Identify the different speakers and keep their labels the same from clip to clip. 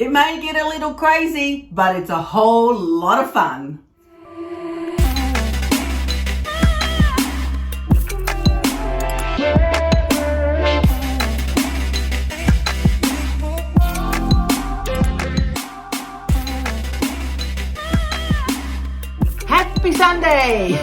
Speaker 1: It may get a little crazy, but it's a whole lot of fun. Happy Sunday!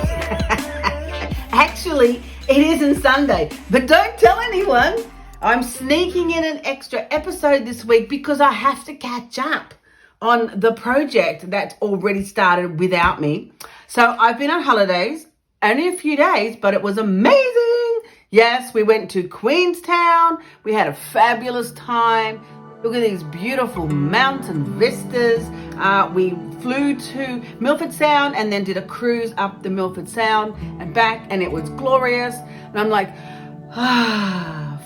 Speaker 1: Actually, it isn't Sunday, but don't tell anyone. I'm sneaking in an extra episode this week because I have to catch up on the project that's already started without me. So I've been on holidays, only a few days, but it was amazing. Yes, we went to Queenstown. We had a fabulous time. Look at these beautiful mountain vistas. We flew to Milford Sound and then did a cruise up the Milford Sound and back, and it was glorious. And I'm like,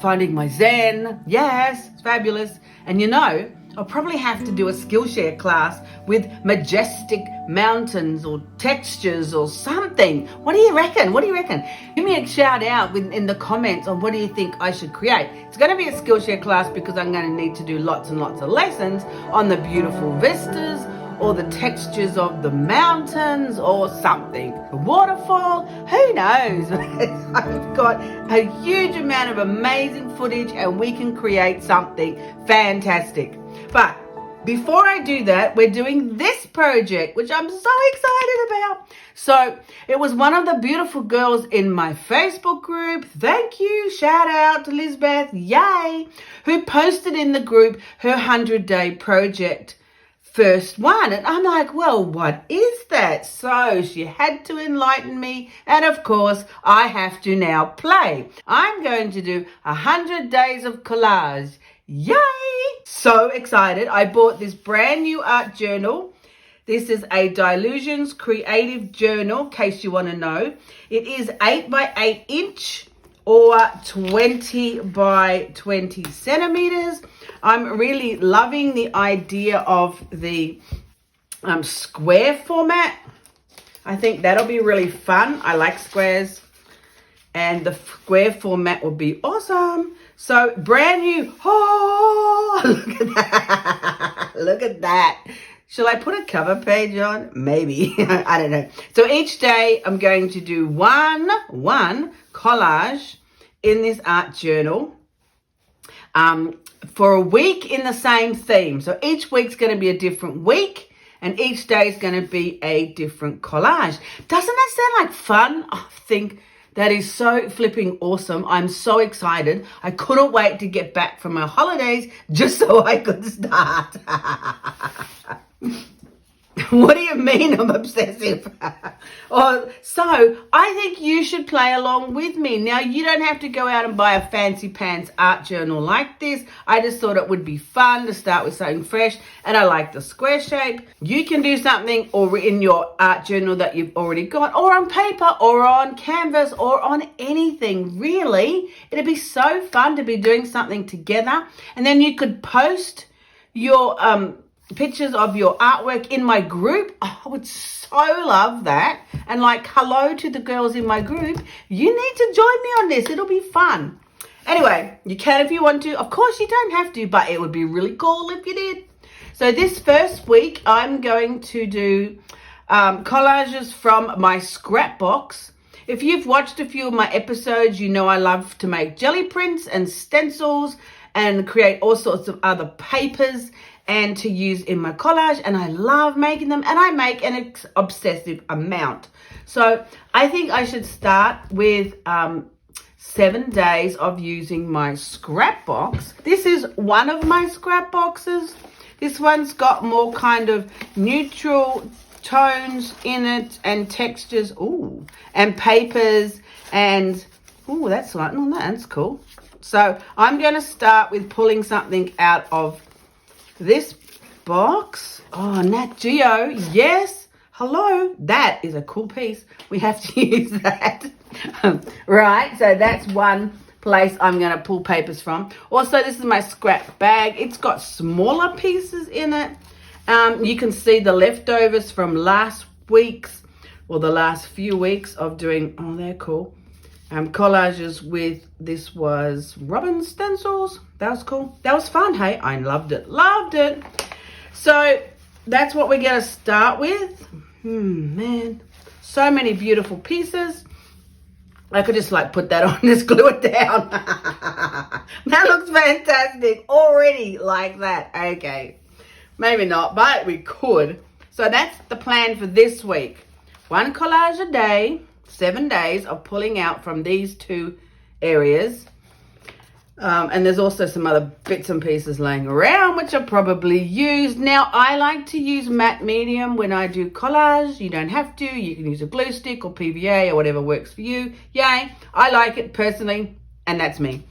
Speaker 1: finding my zen. Yes, it's fabulous. And you know, I'll probably have to do a Skillshare class with majestic mountains or textures or something. What do you reckon? What do you reckon? Give me a shout out in the comments on what do you think I should create. It's going to be a Skillshare class because I'm going to need to do lots and lots of lessons on the beautiful vistas or the textures of the mountains or something. A waterfall, who knows? I've got a huge amount of amazing footage and we can create something fantastic. But before I do that, we're doing this project, which I'm so excited about. So it was one of the beautiful girls in my Facebook group. Thank you. Shout out to Lisbeth. Yay. Who posted in the group her 100-day project. First one. And I'm like, well, what is that? So she had to enlighten me. And of course, I have to now play. I'm going to do 100 days of collage. Yay! So excited. I bought this brand new art journal. This is a Dilutions Creative Journal, in case you want to know. It is 8 by 8 inch or 20 by 20 centimeters. I'm really loving the idea of the square format. I think that'll be really fun. I like squares and the square format will be awesome. So brand new. Oh, look at that. Look at that. Shall I put a cover page on? Maybe. I don't know. So each day I'm going to do one collage in this art journal for a week in the same theme. So each week's going to be a different week and each day is going to be a different collage. Doesn't that sound like fun? I think that is so flipping awesome. I'm so excited. I couldn't wait to get back from my holidays just so I could start. What do you mean I'm obsessive? So I think you should play along with me. Now, you don't have to go out and buy a fancy pants art journal like this. I just thought it would be fun to start with something fresh, and I like the square shape. You can do something or in your art journal that you've already got, or on paper, or on canvas, or on anything, really. It'd be so fun to be doing something together, and then you could post your pictures of your artwork in my group. I would so love that. And like, hello to the girls in my group. You need to join me on this. It'll be fun. Anyway, you can if you want to. Of course, you don't have to, but it would be really cool if you did. So this first week, I'm going to do collages from my scrapbox. If you've watched a few of my episodes, you know I love to make jelly prints and stencils and create all sorts of other papers and to use in my collage, and I love making them, and I make an obsessive amount. So I think I should start with 7 days of using my scrap box. This is one of my scrap boxes. This one's got more kind of neutral tones in it and textures, ooh, and papers, and ooh, that's like, oh, that's cool. So I'm going to start with pulling something out of this box. Oh, Nat Geo. Yes. Hello. That is a cool piece. We have to use that. Right. So that's one place I'm going to pull papers from. Also, this is my scrap bag. It's got smaller pieces in it. You can see the leftovers from last week's or the last few weeks of doing, oh, they're cool. Collages with, this was Robin stencils. That was cool. That was fun, hey? I loved it. Loved it. So that's what we're going to start with. Man, so many beautiful pieces. I could just like put that on, just glue it down. That looks fantastic already, like that. Okay, maybe not, but we could. So that's the plan for this week. 1 collage a day, 7 days of pulling out from these 2 areas. And there's also some other bits and pieces laying around, which I'll probably use. Now, I like to use matte medium when I do collage. You don't have to. You can use a glue stick or PVA or whatever works for you. Yay. I like it personally, and that's me.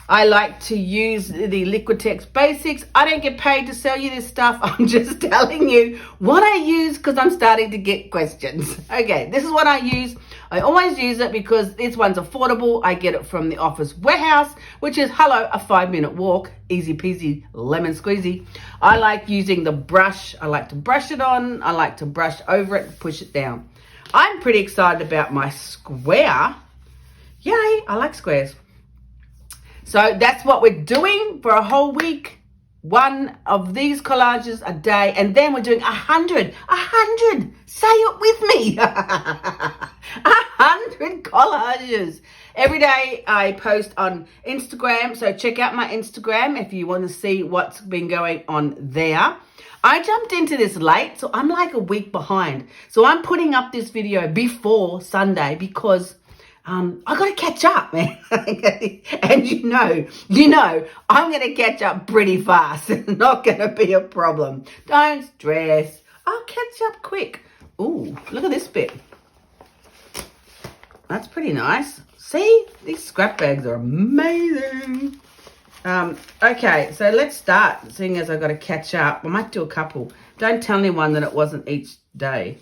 Speaker 1: I like to use the Liquitex Basics. I don't get paid to sell you this stuff. I'm just telling you what I use because I'm starting to get questions. Okay, this is what I use. I always use it because this one's affordable. I get it from the Office Warehouse, which is, hello, a 5-minute walk. Easy peasy, lemon squeezy. I like using the brush. I like to brush it on. I like to brush over it and push it down. I'm pretty excited about my square. Yay, I like squares. So that's what we're doing for a whole week. 1 of these collages a day. And then we're doing 100. 100. Say it with me. 100 collages. Every day I post on Instagram. So check out my Instagram if you want to see what's been going on there. I jumped into this late, so I'm like a week behind. So I'm putting up this video before Sunday because I got to catch up, man. And you know, I'm going to catch up pretty fast. It's not going to be a problem. Don't stress. I'll catch up quick. Ooh, look at this bit. That's pretty nice. See, these scrap bags are amazing. Okay, so let's start, seeing as I've got to catch up. I might do a couple. Don't tell anyone that it wasn't each day.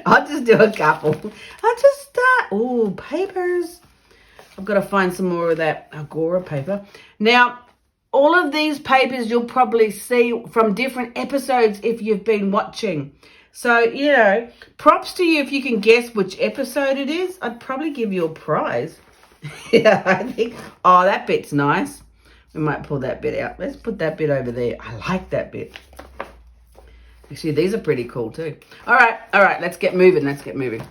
Speaker 1: I'll just do a couple. I'll just start. Oh, papers. I've got to find some more of that Agora paper. Now, all of these papers you'll probably see from different episodes if you've been watching. So, you know, props to you if you can guess which episode it is. I'd probably give you a prize. Yeah, I think. Oh, that bit's nice. We might pull that bit out. Let's put that bit over there. I like that bit. Actually, these are pretty cool too. All right. Let's get moving.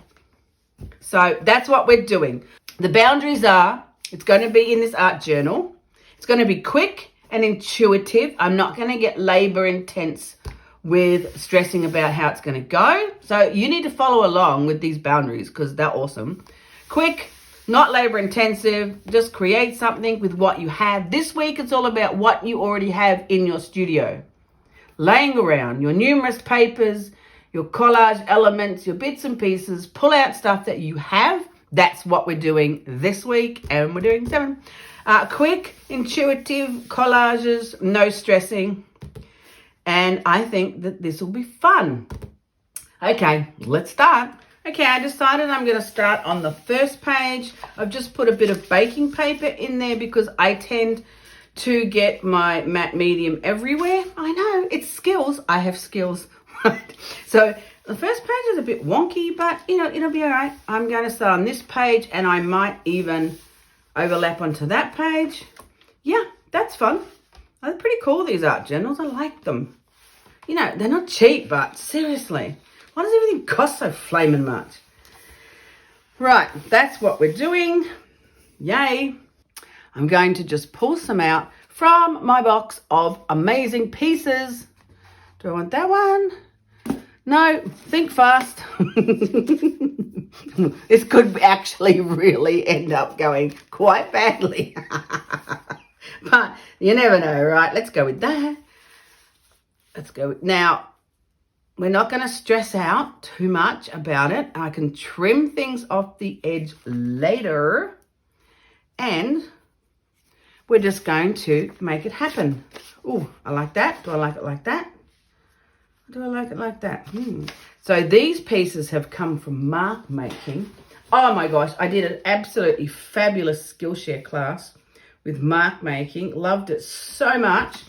Speaker 1: So that's what we're doing. The boundaries are, it's going to be in this art journal. It's going to be quick and intuitive. I'm not going to get labor intense with stressing about how it's going to go. So you need to follow along with these boundaries because they're awesome. Quick, not labor intensive. Just create something with what you have. This week, it's all about what you already have in your studio. Laying around your numerous papers, your collage elements, your bits and pieces. Pull out stuff that you have. That's what we're doing this week. And we're doing 7. Quick, intuitive collages, no stressing. And I think that this will be fun. Okay, let's start. Okay, I decided I'm going to start on the first page. I've just put a bit of baking paper in there because I tend to get my matte medium everywhere. I know, it's skills. I have skills. So the first page is a bit wonky, but you know, it'll be all right. I'm going to start on this page and I might even overlap onto that page. Yeah, that's fun. They're pretty cool, these art journals. I like them. You know, they're not cheap, but seriously, why does everything cost so flaming much? Right, that's what we're doing. Yay. I'm going to just pull some out from my box of amazing pieces. Do I want that one? No, think fast. This could actually really end up going quite badly. But you never know, right? Let's go with that. Let's go. Now, we're not going to stress out too much about it. I can trim things off the edge later. And we're just going to make it happen. Oh, I like that. Do I like it like that? Do I like it like that? So these pieces have come from mark making. Oh my gosh, I did an absolutely fabulous Skillshare class with mark making. Loved it so much.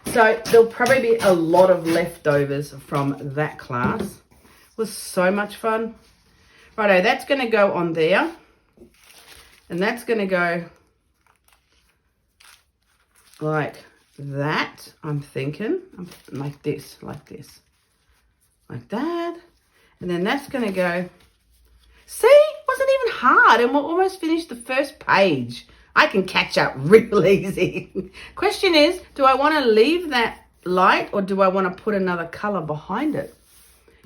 Speaker 1: So there'll probably be a lot of leftovers from that class. It was so much fun. Righto, that's going to go on there. And that's going to go like that, I'm thinking, like this, like that. And then that's going to go, see, wasn't even hard. And we'll almost finish the first page. I can catch up real easy. Question is, do I want to leave that light or do I want to put another color behind it?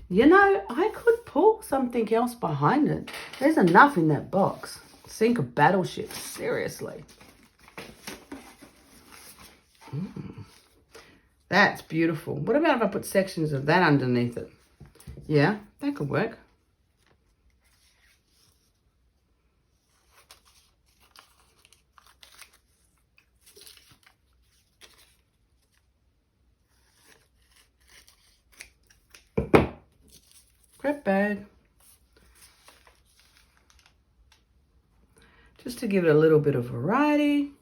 Speaker 1: You know, I could pull something else behind it. There's enough in that box. Sink a battleship, seriously. That's beautiful. What about if I put sections of that underneath it? Yeah, that could work. Prep bag. Just to give it a little bit of variety.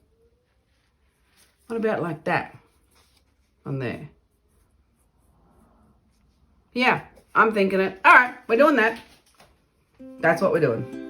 Speaker 1: What about like that on there? Yeah, I'm thinking it. All right, we're doing that. That's what we're doing.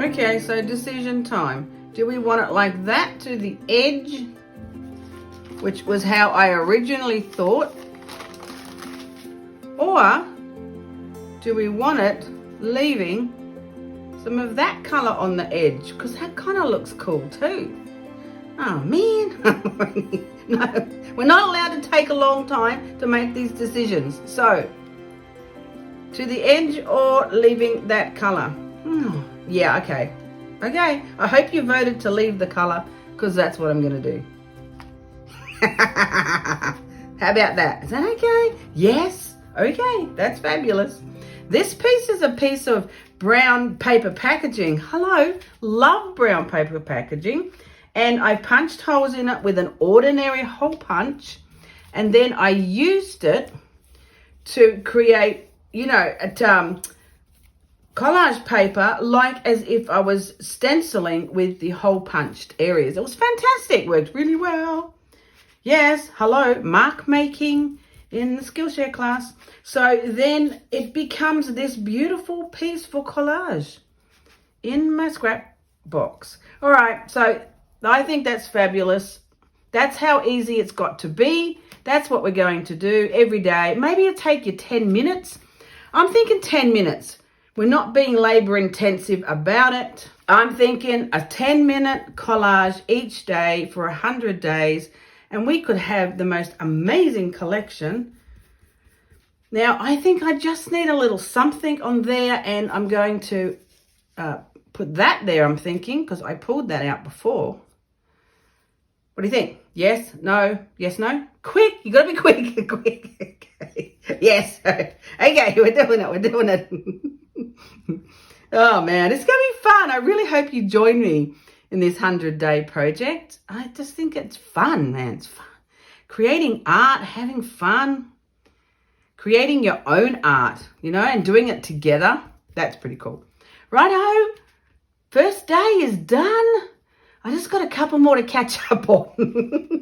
Speaker 1: Okay, so decision time. Do we want it like that to the edge, which was how I originally thought? Or do we want it leaving some of that color on the edge? Because that kind of looks cool too. Oh man, no, we're not allowed to take a long time to make these decisions. So, to the edge or leaving that color? Yeah, okay. Okay, I hope you voted to leave the color because that's what I'm going to do. How about that? Is that okay? Yes. Okay, that's fabulous. This piece is a piece of brown paper packaging. Hello, love brown paper packaging. And I punched holes in it with an ordinary hole punch. And then I used it to create, you know, collage paper, like as if I was stenciling with the hole punched areas. It was fantastic, worked really well. Yes, hello, mark making in the Skillshare class. So then it becomes this beautiful piece for collage in my scrap box. All right, so I think that's fabulous. That's how easy it's got to be. That's what we're going to do every day. Maybe it'll take you 10 minutes. I'm thinking 10 minutes. We're not being labor intensive about it. I'm thinking a 10-minute collage each day for 100 days, and we could have the most amazing collection. Now, I think I just need a little something on there, and I'm going to put that there, I'm thinking, because I pulled that out before. What do you think? Yes? No? Yes? No? Quick! You got to be quick. Quick. Okay. Yes. Okay, we're doing it. Oh man, it's going to be fun. I really hope you join me in this 100-day project. I just think it's fun, man. It's fun. creating art, having fun, creating your own art, and doing it together. That's pretty cool. Righto, first day is done. I just got a couple more to catch up on.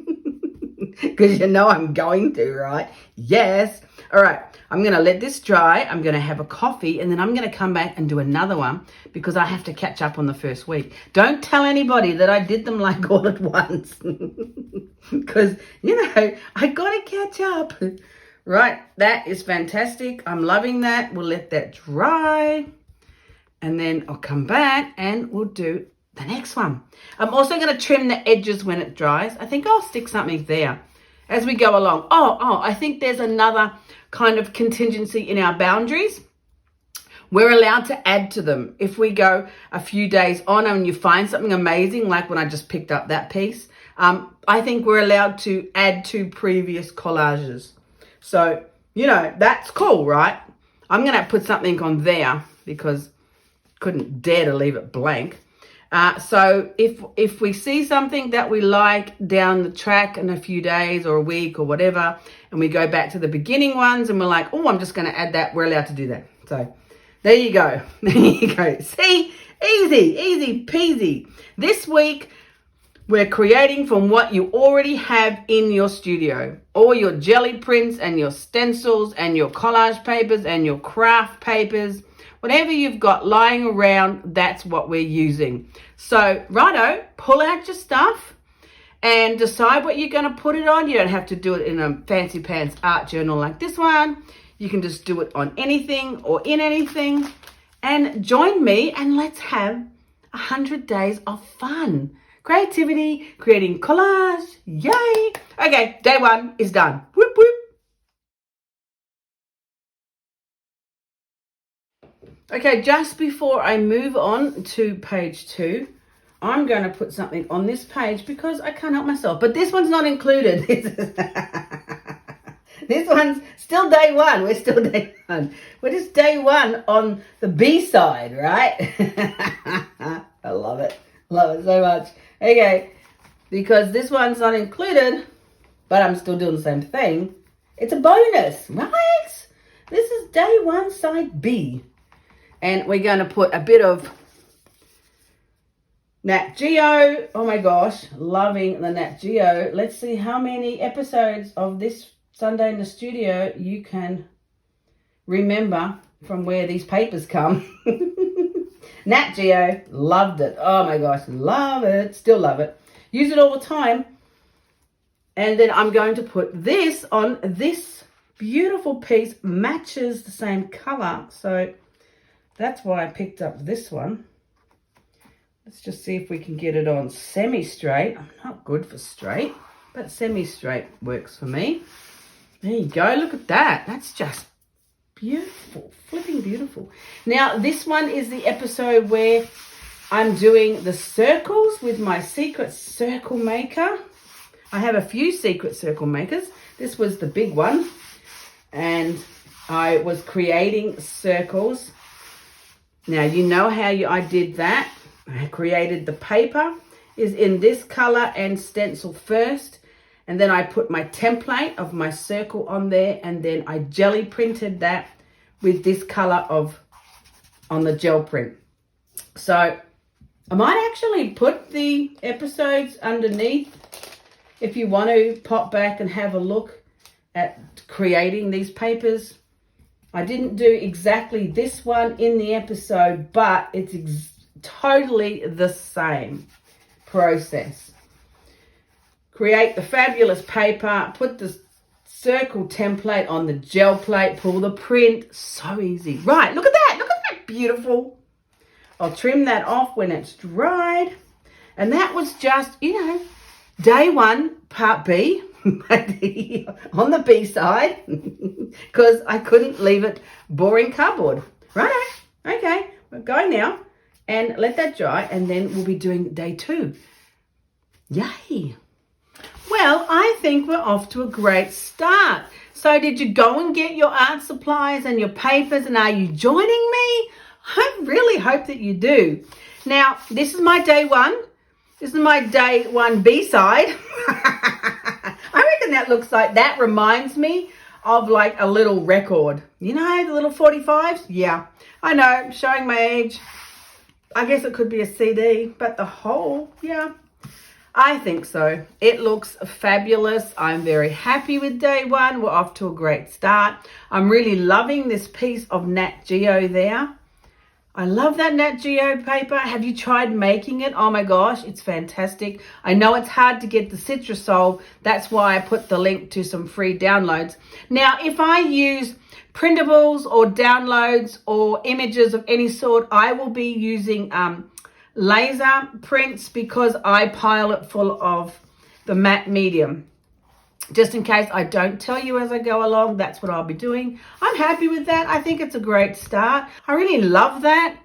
Speaker 1: Because I'm going to, right? Yes. All right, I'm going to let this dry. I'm going to have a coffee, and then I'm going to come back and do another one because I have to catch up on the first week. Don't tell anybody that I did them like all at once. Because, I got to catch up. Right, that is fantastic. I'm loving that. We'll let that dry. And then I'll come back and we'll do the next one. I'm also going to trim the edges when it dries. I think I'll stick something there as we go along. Oh, I think there's another kind of contingency in our boundaries. We're allowed to add to them. If we go a few days on and you find something amazing, like when I just picked up that piece, I think we're allowed to add to previous collages. So, that's cool, right? I'm going to put something on there because couldn't dare to leave it blank. So if we see something that we like down the track in a few days or a week or whatever, and we go back to the beginning ones and we're like, oh, I'm just going to add that, we're allowed to do that. So there you go. There you go. See, easy peasy. This week, we're creating from what you already have in your studio. All your jelly prints and your stencils and your collage papers and your craft papers. Whatever you've got lying around, that's what we're using. So, righto, pull out your stuff and decide what you're going to put it on. You don't have to do it in a fancy pants art journal like this one. You can just do it on anything or in anything. And join me and let's have 100 days of fun. Creativity, creating collage, yay. Okay, day one is done. Whoop, whoop. Okay, just before I move on to page 2, I'm going to put something on this page because I can't help myself. But this one's not included. This one's still day 1. We're still day 1. We're just day 1 on the B side, right? I love it. Love it so much. Okay, because this one's not included, but I'm still doing the same thing. It's a bonus, right? This is day 1, side B. And we're going to put a bit of Nat Geo. Oh my gosh, loving the Nat Geo. Let's see how many episodes of this Sunday in the studio you can remember from where these papers come. Nat Geo, loved it. Oh my gosh, love it. Still love it. Use it all the time. And then I'm going to put this on this beautiful piece. Matches the same color. So that's why I picked up this one. Let's just see if we can get it on semi-straight. I'm not good for straight, but semi-straight works for me. There you go. Look at that. That's just beautiful. Flipping beautiful. Now, this one is the episode where I'm doing the circles with my secret circle maker. I have a few secret circle makers. This was the big one. And I was creating circles. Now, you know how I did that. I created the paper is in this color and stencil first. And then I put my template of my circle on there. And then I jelly printed that with this color on the gel print. So I might actually put the episodes underneath if you want to pop back and have a look at creating these papers. I didn't do exactly this one in the episode, but it's totally the same process. Create the fabulous paper, put the circle template on the gel plate, pull the print. So easy. Right, look at that. Look at that. Beautiful. I'll trim that off when it's dried. And that was just, day 1, part B. On the B side, because I couldn't leave it boring cardboard. Right? Okay, we're going now. And let that dry, and then we'll be doing day 2. Yay. Well, I think we're off to a great start. So did you go and get your art supplies and your papers, and are you joining me? I really hope that you do. Now, this is my day 1. This is my day 1 B-side. reckon that looks like, that reminds me of like a little record. You know, the little 45s? Yeah, I know, showing my age. I guess it could be a CD, but the whole, yeah, I think so. It looks fabulous. I'm very happy with day one. We're off to a great start. I'm really loving this piece of Nat Geo there. I love that Nat Geo paper. Have you tried making it? Oh my gosh, it's fantastic. I know it's hard to get the Citrusol. That's why I put the link to some free downloads. Now, if I use printables or downloads or images of any sort, I will be using laser prints because I pile it full of the matte medium. Just in case I don't tell you as I go along, that's what I'll be doing. I'm happy with that. I think it's a great start. I really love that.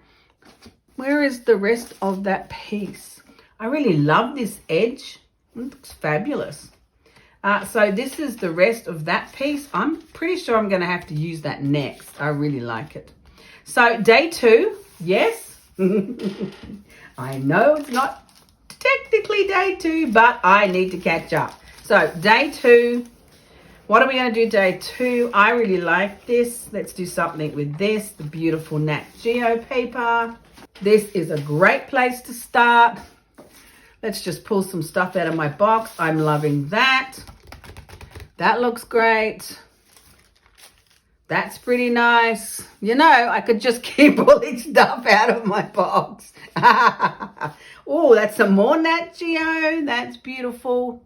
Speaker 1: Where is the rest of that piece? I really love this edge. It looks fabulous. So this is the rest of that piece. I'm pretty sure I'm going to have to use that next. I really like it. So day 2, yes. I know it's not technically day 2, but I need to catch up. So day 2, what are we going to do day 2? I really like this. Let's do something with this, the beautiful Nat Geo paper. This is a great place to start. Let's just pull some stuff out of my box. I'm loving that. That looks great. That's pretty nice. You know, I could just keep pulling stuff out of my box. Oh, that's some more Nat Geo. That's beautiful.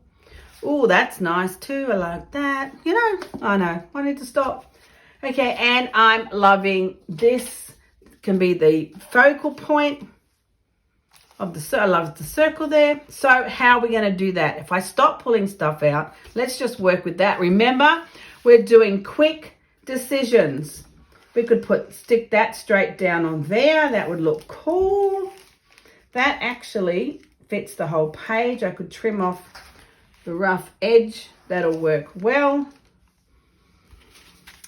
Speaker 1: Oh, that's nice too. I like that. You know, I need to stop. Okay, and I'm loving this. Can be the focal point of the, I love the circle there. So how are we going to do that? If I stop pulling stuff out, let's just work with that. Remember, we're doing quick decisions. We could stick that straight down on there. That would look cool. That actually fits the whole page. I could trim off the rough edge. That'll work well.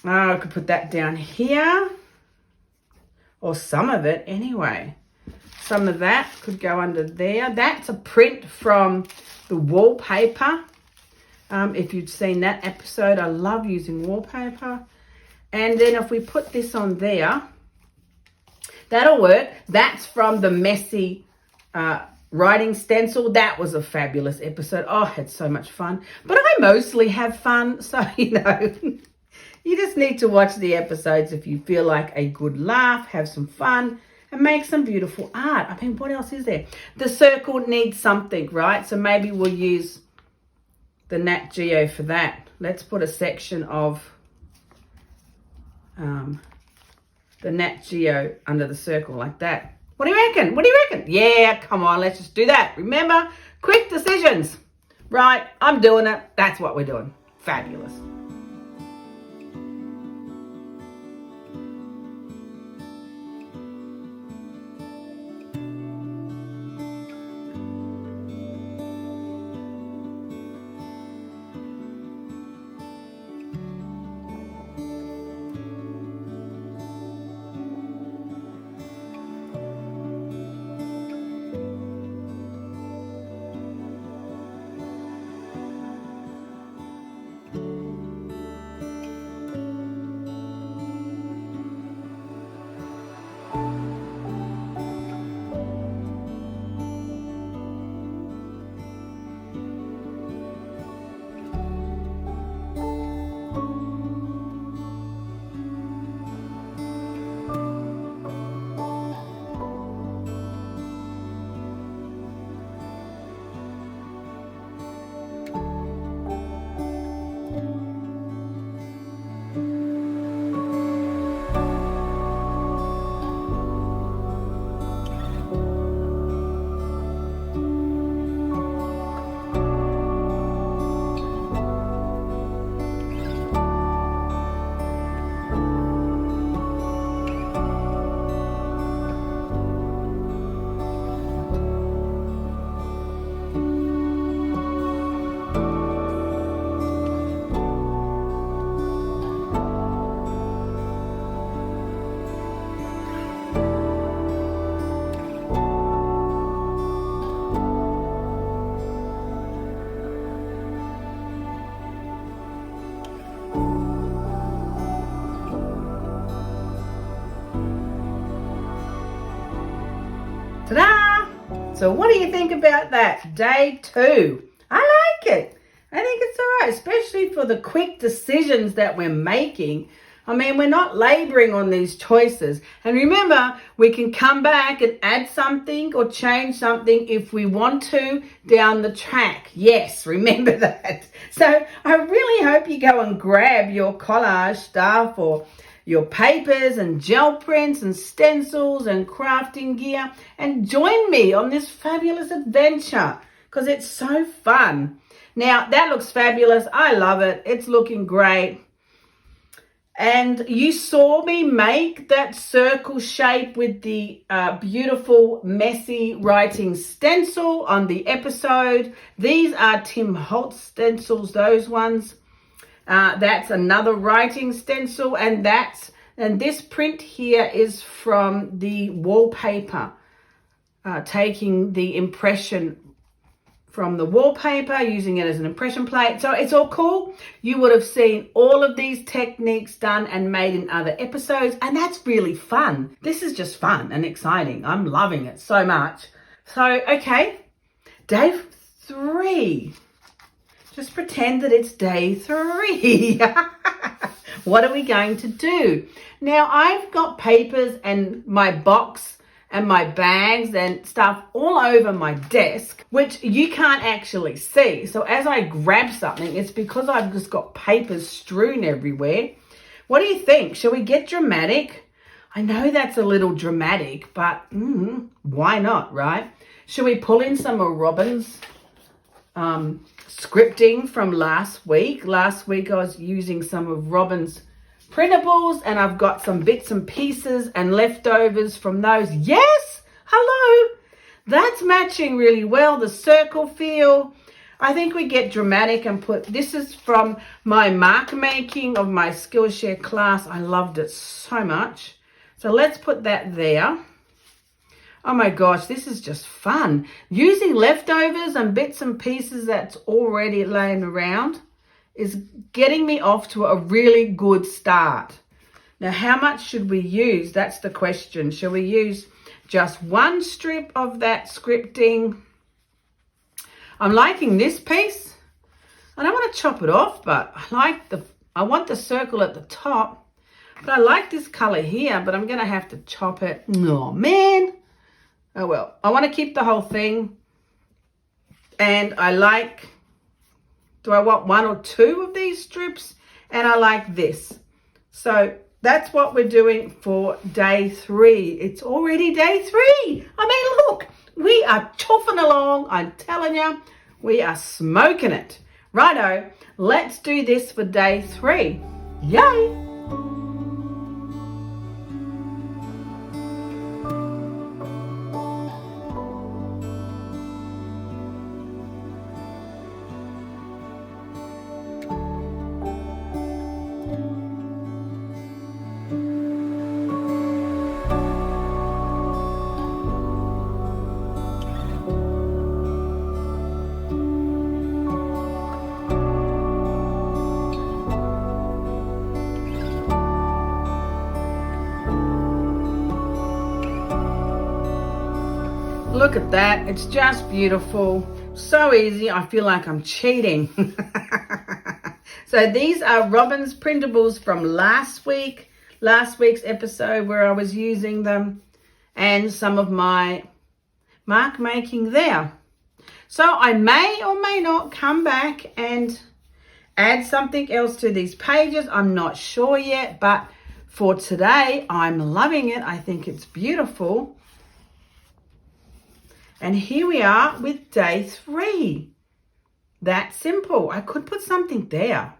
Speaker 1: I could put that down here, or some of it anyway. Some of that could go under there. That's a print from the wallpaper. If you'd seen that episode, I love using wallpaper. And then if we put this on there, that'll work. That's from the messy writing stencil. That was a fabulous episode. Oh, I had so much fun. But I mostly have fun, so you know, you just need to watch the episodes if you feel like a good laugh, have some fun, and make some beautiful art. I mean, what else is there? The circle needs something, right? So maybe we'll use the Nat Geo for that. Let's put a section of the Nat Geo under the circle like that. What do you reckon? What do you reckon? Yeah, come on, let's just do that. Remember, quick decisions. Right, I'm doing it. That's what we're doing. Fabulous. Ta-da! So what do you think about that? Day 2. I like it. I think it's all right, especially for the quick decisions that we're making. I mean, we're not laboring on these choices. And remember, we can come back and add something or change something if we want to down the track. Yes, remember that. So I really hope you go and grab your collage stuff or your papers and gel prints and stencils and crafting gear and join me on this fabulous adventure because it's so fun. Now, that looks fabulous. I love it. It's looking great. And you saw me make that circle shape with the beautiful, messy writing stencil on the episode. These are Tim Holtz stencils, those ones. That's another writing stencil, and this print here is from the wallpaper, taking the impression from the wallpaper, using it as an impression plate. So it's all cool. You would have seen all of these techniques done and made in other episodes, and that's really fun. This is just fun and exciting. I'm loving it so much. So, okay, day 3. Just pretend that it's day 3. What are we going to do? Now, I've got papers and my box and my bags and stuff all over my desk, which you can't actually see. So as I grab something, it's because I've just got papers strewn everywhere. What do you think? Shall we get dramatic? I know that's a little dramatic, but why not, right? Shall we pull in some of Robin's scripting from last week? Last week I was using some of Robin's printables, and I've got some bits and pieces and leftovers from those. Yes, hello, that's matching really well, the circle feel. I think we get dramatic and put, this is from my mark making of my Skillshare class. I loved it so much. So let's put that there. Oh my gosh, this is just fun. Using leftovers and bits and pieces that's already laying around is getting me off to a really good start. Now, how much should we use? That's the question. Shall we use just one strip of that scripting? I'm liking this piece. I don't want to chop it off, but I want the circle at the top. But I like this color here, but I'm going to have to chop it. Oh, man. Oh, well. I want to keep the whole thing. And I like... Do I want 1 or 2 of these strips? And I like this. So that's what we're doing for day 3. It's already day 3. I mean, look, we are chuffing along. I'm telling you, we are smoking it. Righto, let's do this for day 3. Yay! Look at that. It's just beautiful. So easy. I feel like I'm cheating. So these are Robin's printables from last week's episode where I was using them, and some of my mark making there. So I may or may not come back and add something else to these pages. I'm not sure yet, but for today, I'm loving it. I think it's beautiful. And here we are with day 3. That simple. I could put something there.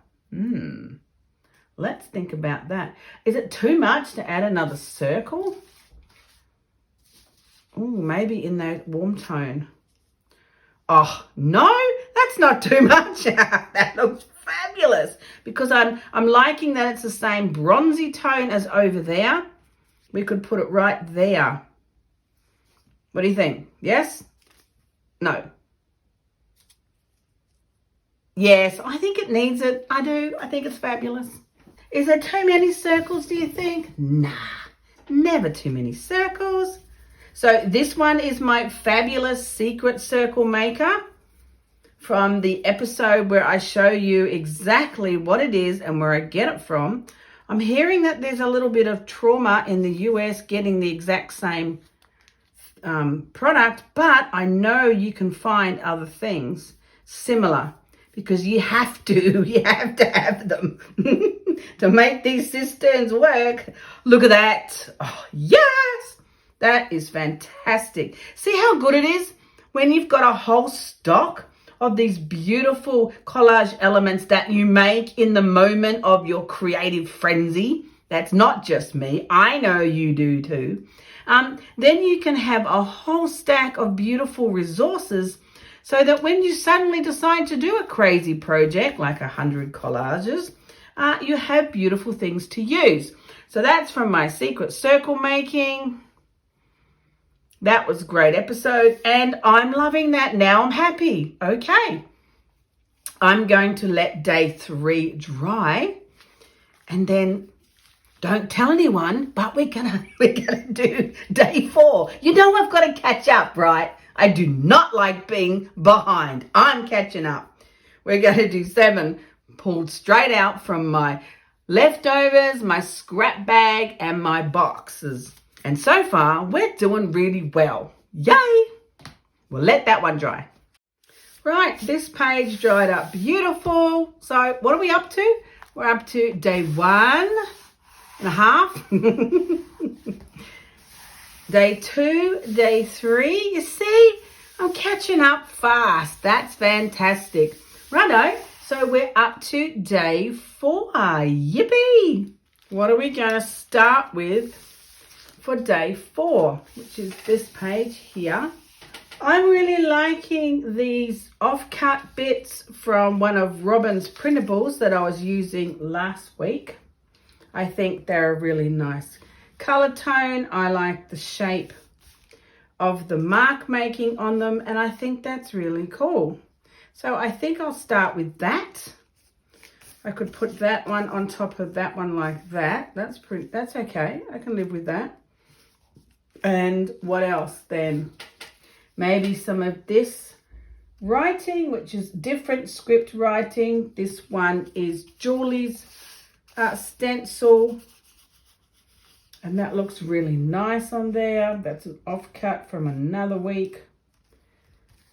Speaker 1: Let's think about that. Is it too much to add another circle? Oh, maybe in that warm tone. Oh, no, that's not too much. That looks fabulous because I'm liking that it's the same bronzy tone as over there. We could put it right there. What do you think? Yes? No? Yes, I think it needs it. I do. I think it's fabulous. Is there too many circles, do you think? Nah, never too many circles. So this one is my fabulous secret circle maker from the episode where I show you exactly what it is and where I get it from. I'm hearing that there's a little bit of trauma in the US getting the exact same product, but I know you can find other things similar because you have to have them to make these cisterns work. Look at that. Oh, yes, that is fantastic. See how good it is when you've got a whole stock of these beautiful collage elements that you make in the moment of your creative frenzy. That's not just me. I know you do too. Then you can have a whole stack of beautiful resources so that when you suddenly decide to do a crazy project like 100 collages, you have beautiful things to use. So that's from my secret circle making. That was a great episode and I'm loving that. Now I'm happy. Okay. I'm going to let day 3 dry and then don't tell anyone, but we're gonna do day 4. You know I've got to catch up, right? I do not like being behind. I'm catching up. We're going to do 7 pulled straight out from my leftovers, my scrap bag, and my boxes. And so far, we're doing really well. Yay! We'll let that one dry. Right, this page dried up beautiful. So what are we up to? We're up to day 1.5. Day 2, day 3. You see, I'm catching up fast. That's fantastic. Righto, so we're up to day 4. Yippee! What are we going to start with for day 4, which is this page here? I'm really liking these offcut bits from one of Robin's printables that I was using last week. I think they're a really nice color tone. I like the shape of the mark making on them and I think that's really cool. So I think I'll start with that. I could put that one on top of that one like that. That's okay. I can live with that. And what else then? Maybe some of this writing, which is different script writing. This one is Julie's stencil. And that looks really nice on there. That's an offcut from another week.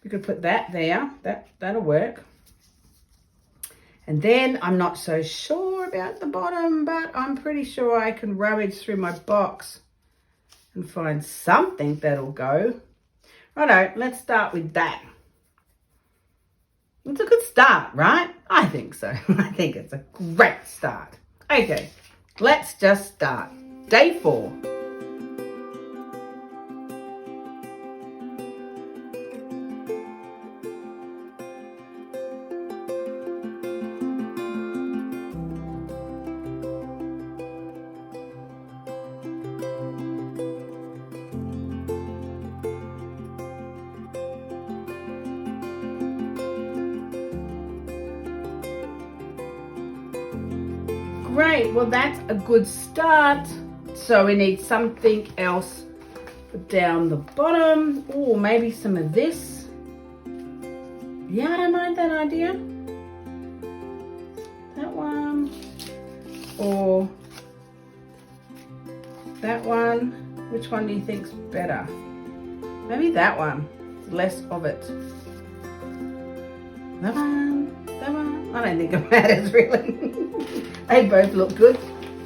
Speaker 1: We could put that there. That'll work. And then I'm not so sure about the bottom, but I'm pretty sure I can rummage through my box and find something that'll go. Righto, let's start with that. It's a good start, right? I think so. I think it's a great start. Okay, let's just start. Day 4. Great, well that's a good start. So we need something else down the bottom. Oh, maybe some of this. Yeah, I don't mind that idea. That one. Or that one. Which one do you think's better? Maybe that one. Less of it. That one. That one. I don't think it matters really. They both look good.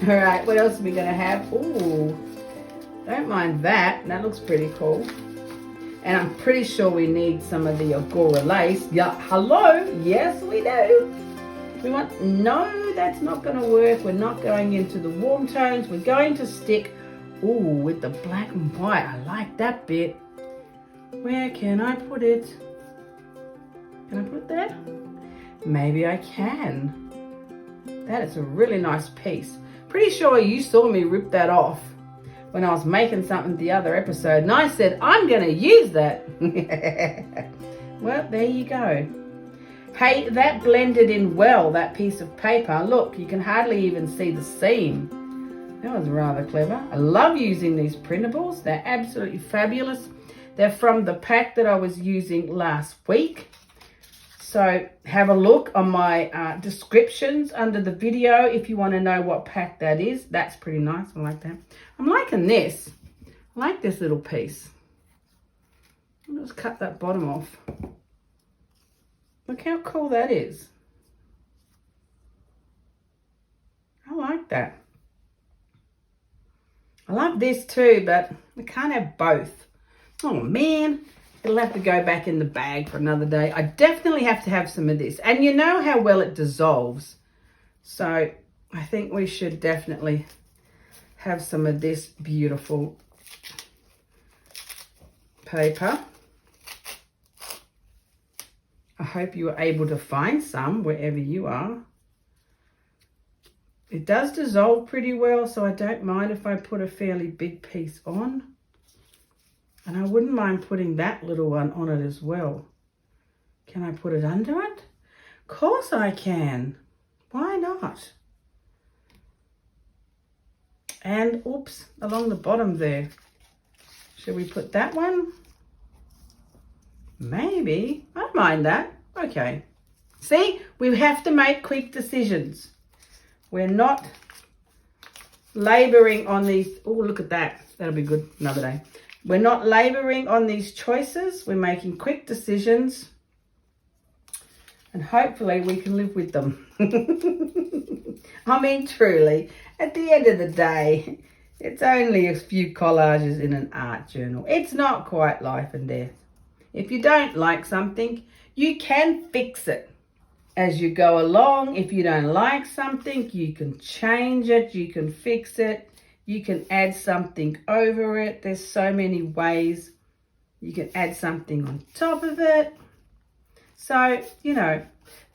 Speaker 1: All right, what else are we going to have? Ooh, don't mind that. That looks pretty cool. And I'm pretty sure we need some of the Agora lace. Yeah, hello. Yes, we do. We want, no, that's not going to work. We're not going into the warm tones. We're going to stick, ooh, with the black and white. I like that bit. Where can I put it? Can I put it there? Maybe I can. That is a really nice piece. Pretty sure you saw me rip that off when I was making something the other episode. And I said, I'm going to use that. Well, there you go. Hey, that blended in well, that piece of paper. Look, you can hardly even see the seam. That was rather clever. I love using these printables. They're absolutely fabulous. They're from the pack that I was using last week. So have a look on my descriptions under the video if you want to know what pack that is. That's pretty nice. I like that. I'm liking this. I like this little piece. I'll just cut that bottom off. Look how cool that is. I like that. I love this too, but I can't have both. Oh man, it'll have to go back in the bag for another day. I definitely have to have some of this. And you know how well it dissolves. So I think we should definitely have some of this beautiful paper. I hope you were able to find some wherever you are. It does dissolve pretty well, so I don't mind if I put a fairly big piece on. And I wouldn't mind putting that little one on it as well. Can I put it under it? Of course I can. Why not? And, oops, along the bottom there. Should we put that one? Maybe. I don't mind that. Okay. See, we have to make quick decisions. We're not laboring on these. Oh, look at that. That'll be good another day. We're not laboring on these choices. We're making quick decisions. And hopefully we can live with them. I mean, truly, at the end of the day, it's only a few collages in an art journal. It's not quite life and death. If you don't like something, you can fix it as you go along. If you don't like something, you can change it, you can fix it, you can add something over it. There's so many ways you can add something on top of it. So, you know,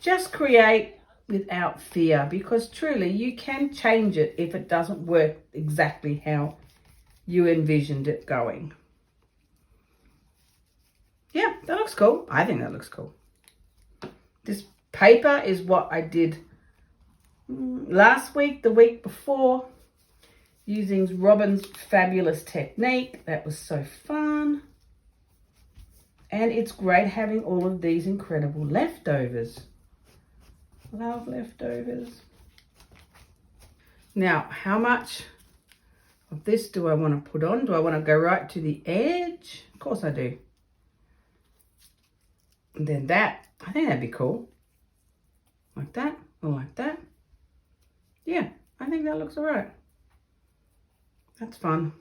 Speaker 1: just create without fear, because truly you can change it if it doesn't work exactly how you envisioned it going. Yeah, that looks cool. I think that looks cool. This paper is what I did last week, the week before, using Robin's fabulous technique. That was so fun. And it's great having all of these incredible leftovers. Love leftovers. Now, how much of this do I want to put on? Do I want to go right to the edge? Of course I do. And then that, I think that'd be cool. Like that, or like that. Yeah, I think that looks all right. That's fun.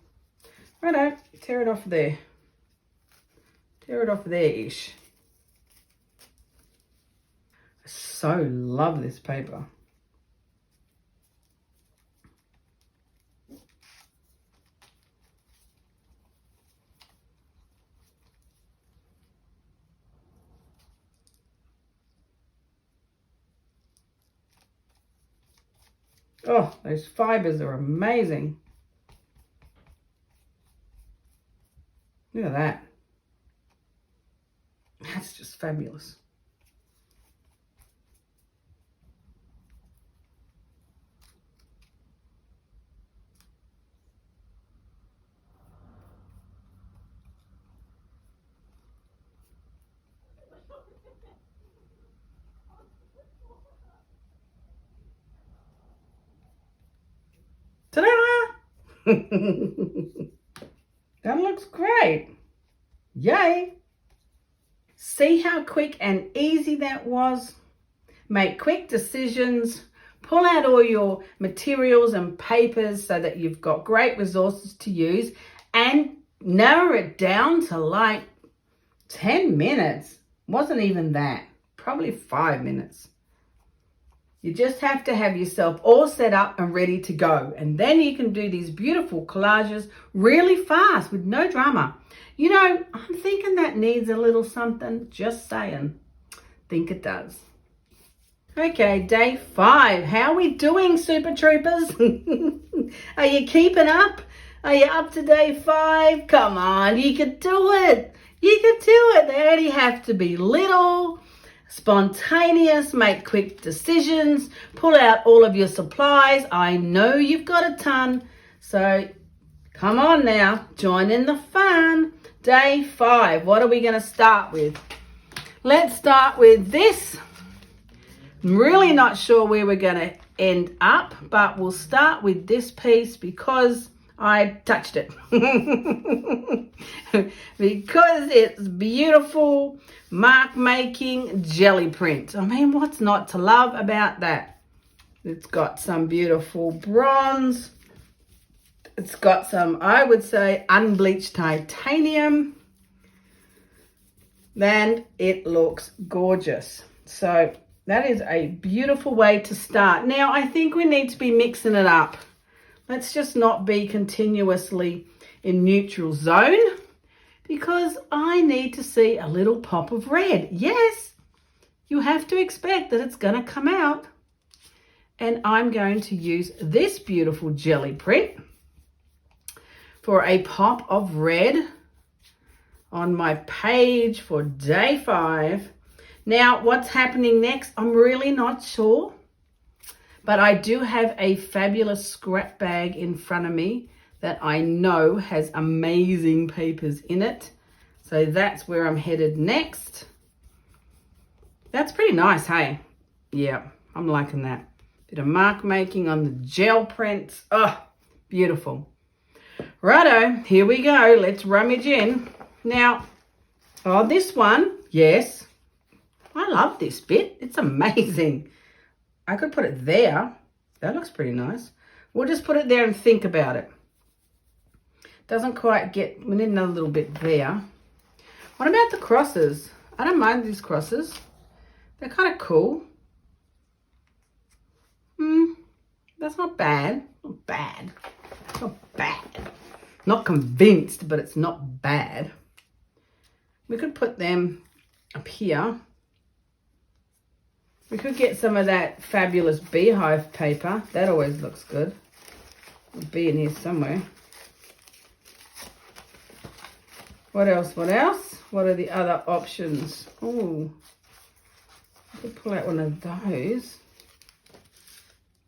Speaker 1: Righto, tear it off there. Tear it off there-ish. I so love this paper. Oh, those fibers are amazing. Look at that. That's just fabulous. Ta-da! That looks great. Yay! See how quick and easy that was? Make quick decisions. Pull out all your materials and papers so that you've got great resources to use, and narrow it down to like 10 minutes. Wasn't even that. Probably 5 minutes. You just have to have yourself all set up and ready to go. And then you can do these beautiful collages really fast with no drama. You know, I'm thinking that needs a little something. Just saying. Think it does. Okay, day 5. How are we doing, Super Troopers? Are you keeping up? Are you up to day 5? Come on, you can do it. You can do it. They only have to be little, spontaneous, make quick decisions, pull out all of your supplies. I know you've got a ton, So come on now, join in the fun. Day 5, what are we going to start with? Let's start with this. I'm really not sure where we're going to end up, but we'll start with this piece because I touched it. Because it's beautiful mark making jelly print. I mean, what's not to love about that? It's got some beautiful bronze. It's got some, I would say, unbleached titanium. And it looks gorgeous. So that is a beautiful way to start. Now, I think we need to be mixing it up. Let's just not be continuously in neutral zone because I need to see a little pop of red. Yes, you have to expect that it's going to come out. And I'm going to use this beautiful jelly print for a pop of red on my page for day 5. Now, what's happening next? I'm really not sure, but I do have a fabulous scrap bag in front of me that I know has amazing papers in it. So that's where I'm headed next. That's pretty nice, hey? Yeah, I'm liking that. Bit of mark making on the gel prints. Oh, beautiful. Righto, here we go. Let's rummage in. Now, this one, yes. I love this bit. It's amazing. I could put it there. That looks pretty nice. We'll just put it there and think about it. Doesn't quite get, we need another little bit there. What about the crosses? I don't mind these crosses. They're kind of cool. That's not bad. Not bad. Not bad. Not convinced, but it's not bad. We could put them up here. We could get some of that fabulous beehive paper. That always looks good. It'll be in here somewhere. What else? What else? What are the other options? Oh, I could pull out one of those.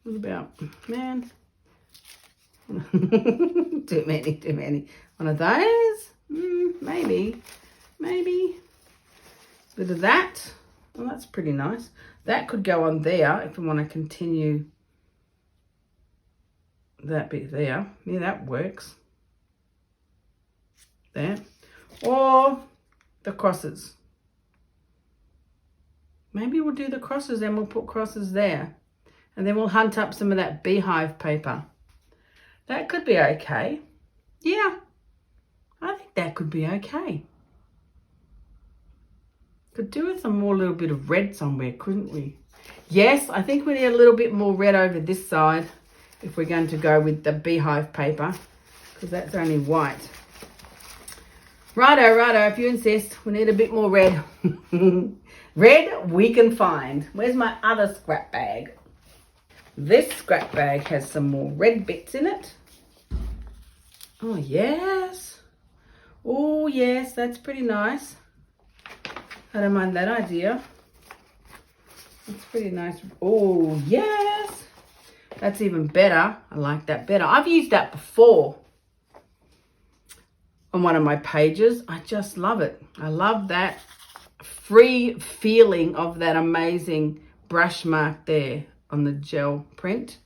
Speaker 1: What about, man? Too many. One of those? Maybe. Bit of that. Well, that's pretty nice. That could go on there if we want to continue that bit there. Yeah, that works. There. Or the crosses. Maybe we'll do the crosses, then we'll put crosses there. And then we'll hunt up some of that beehive paper. That could be okay. Yeah, I think that could be okay. Could do with some more little bit of red somewhere, couldn't we? Yes, I think we need a little bit more red over this side if we're going to go with the beehive paper, because that's only white. Righto, if you insist, we need a bit more red. Red we can find. Where's my other scrap bag? This scrap bag has some more red bits in it. Oh, yes. Oh, yes, that's pretty nice. I don't mind that idea. That's pretty nice. Oh, yes. That's even better. I like that better. I've used that before on one of my pages. I just love it. I love that free feeling of that amazing brush mark there on the gel print.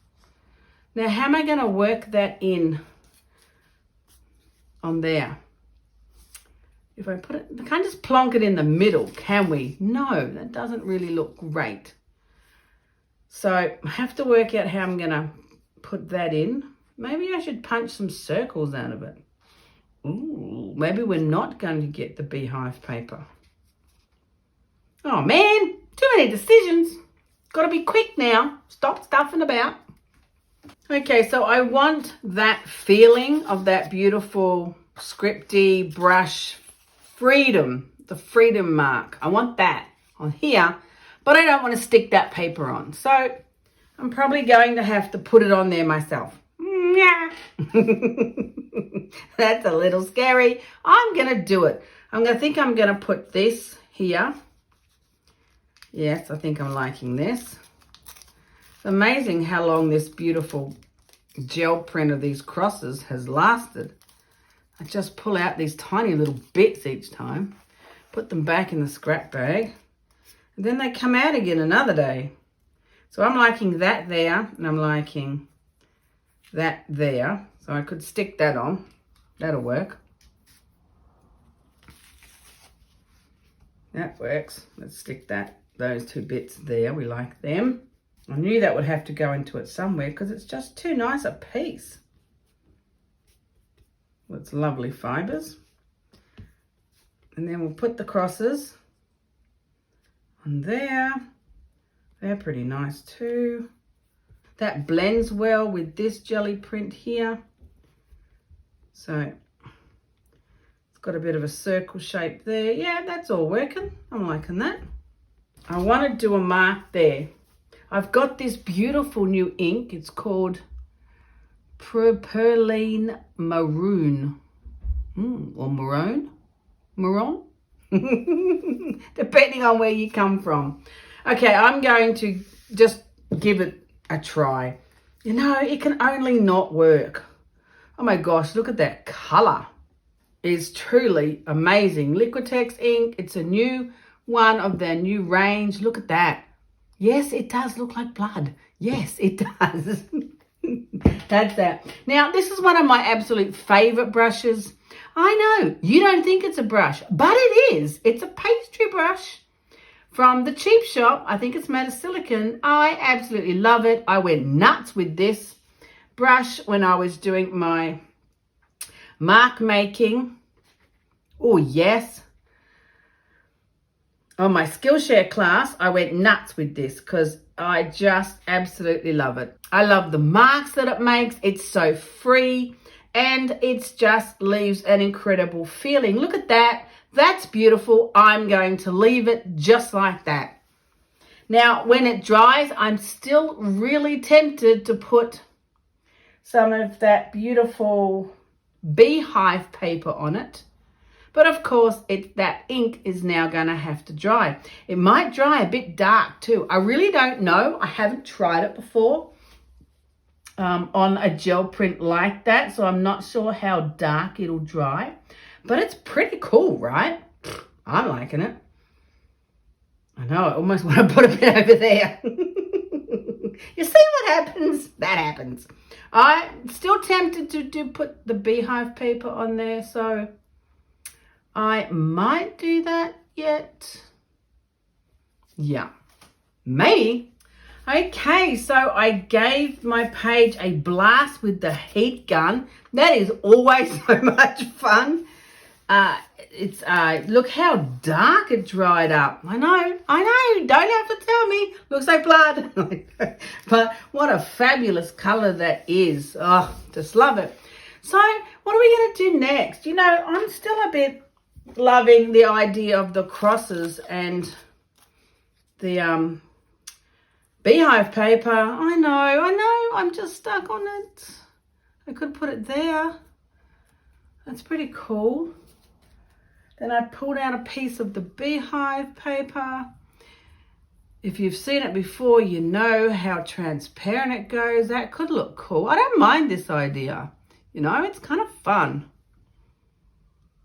Speaker 1: Now, how am I going to work that in on there? If I put it, I can't just plonk it in the middle, can we? No, that doesn't really look great. So I have to work out how I'm going to put that in. Maybe I should punch some circles out of it. Ooh, maybe we're not going to get the beehive paper. Oh man, too many decisions. Got to be quick now. Stop stuffing about. Okay, so I want that feeling of that beautiful scripty brush freedom, the freedom mark. I want that on here, but I don't want to stick that paper on. So I'm probably going to have to put it on there myself. Yeah. That's a little scary. I'm going to do it. I'm going to put this here. Yes, I think I'm liking this. It's amazing how long this beautiful gel print of these crosses has lasted. I just pull out these tiny little bits each time, put them back in the scrap bag, and then they come out again another day. So I'm liking that there, and I'm liking that there. So I could stick that on. That'll work. That works. Let's stick those two bits there. We like them. I knew that would have to go into it somewhere because it's just too nice a piece. It's lovely fibres. And then we'll put the crosses on there. They're pretty nice too. That blends well with this jelly print here. So it's got a bit of a circle shape there. Yeah, that's all working. I'm liking that. I want to do a mark there. I've got this beautiful new ink. It's called Perline Maroon. Or Maroon? Maroon? Depending on where you come from. Okay, I'm going to just give it a try. You know, it can only not work. Oh my gosh, look at that colour. It's truly amazing. Liquitex ink. It's a new one of their new range. Look at that. Yes, it does look like blood. Yes, it does. That's that. Now, this is one of my absolute favourite brushes. I know, you don't think it's a brush, but it is. It's a pastry brush from the cheap shop. I think it's made of silicone. I absolutely love it. I went nuts with this brush when I was doing my mark making. Oh, yes. On my Skillshare class, I went nuts with this because I just absolutely love it. I love the marks that it makes. It's so free and it just leaves an incredible feeling. Look at that. That's beautiful. I'm going to leave it just like that. Now, when it dries, I'm still really tempted to put some of that beautiful beehive paper on it. But of course, that ink is now going to have to dry. It might dry a bit dark too. I really don't know. I haven't tried it before on a gel print like that. So I'm not sure how dark it'll dry. But it's pretty cool, right? I'm liking it. I know, I almost want to put a bit over there. You see what happens? That happens. I'm still tempted to put the beehive paper on there. So I might do that yet. Yeah, maybe. Okay, so I gave my page a blast with the heat gun. That is always so much fun. Look how dark it dried up. I know, don't have to tell me. Looks like blood. But what a fabulous color that is. Oh, just love it. So what are we going to do next? You know, I'm still a bit loving the idea of the crosses and the beehive paper. I know, I'm just stuck on it. I could put it there. That's pretty cool. Then I pulled out a piece of the beehive paper. If you've seen it before, you know how transparent it goes. That could look cool. I don't mind this idea. You know, it's kind of fun.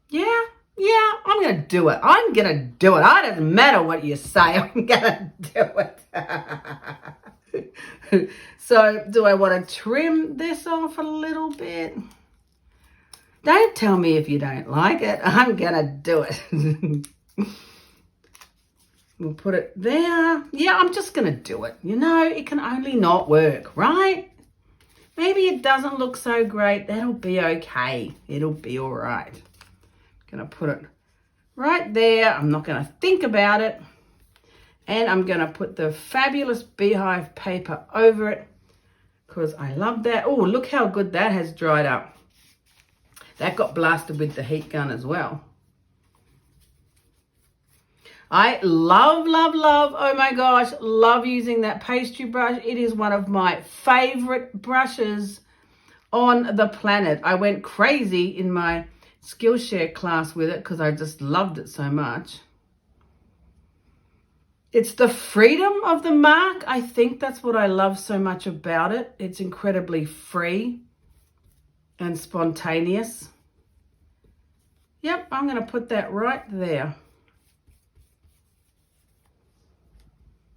Speaker 1: Yeah, I'm going to do it. I'm going to do it. It doesn't matter what you say. I'm going to do it. So, do I want to trim this off a little bit? Don't tell me if you don't like it. I'm going to do it. We'll put it there. Yeah, I'm just going to do it. You know, it can only not work, right? Maybe it doesn't look so great. That'll be okay. It'll be all right. Going to put it right there. I'm not going to think about it. And I'm going to put the fabulous beehive paper over it because I love that. Oh, look how good that has dried up. That got blasted with the heat gun as well. I love, oh my gosh, love using that pastry brush. It is one of my favorite brushes on the planet. I went crazy in my Skillshare class with it because I just loved it so much. It's the freedom of the mark. I think that's what I love so much about it. It's incredibly free and spontaneous. Yep, I'm going to put that right there.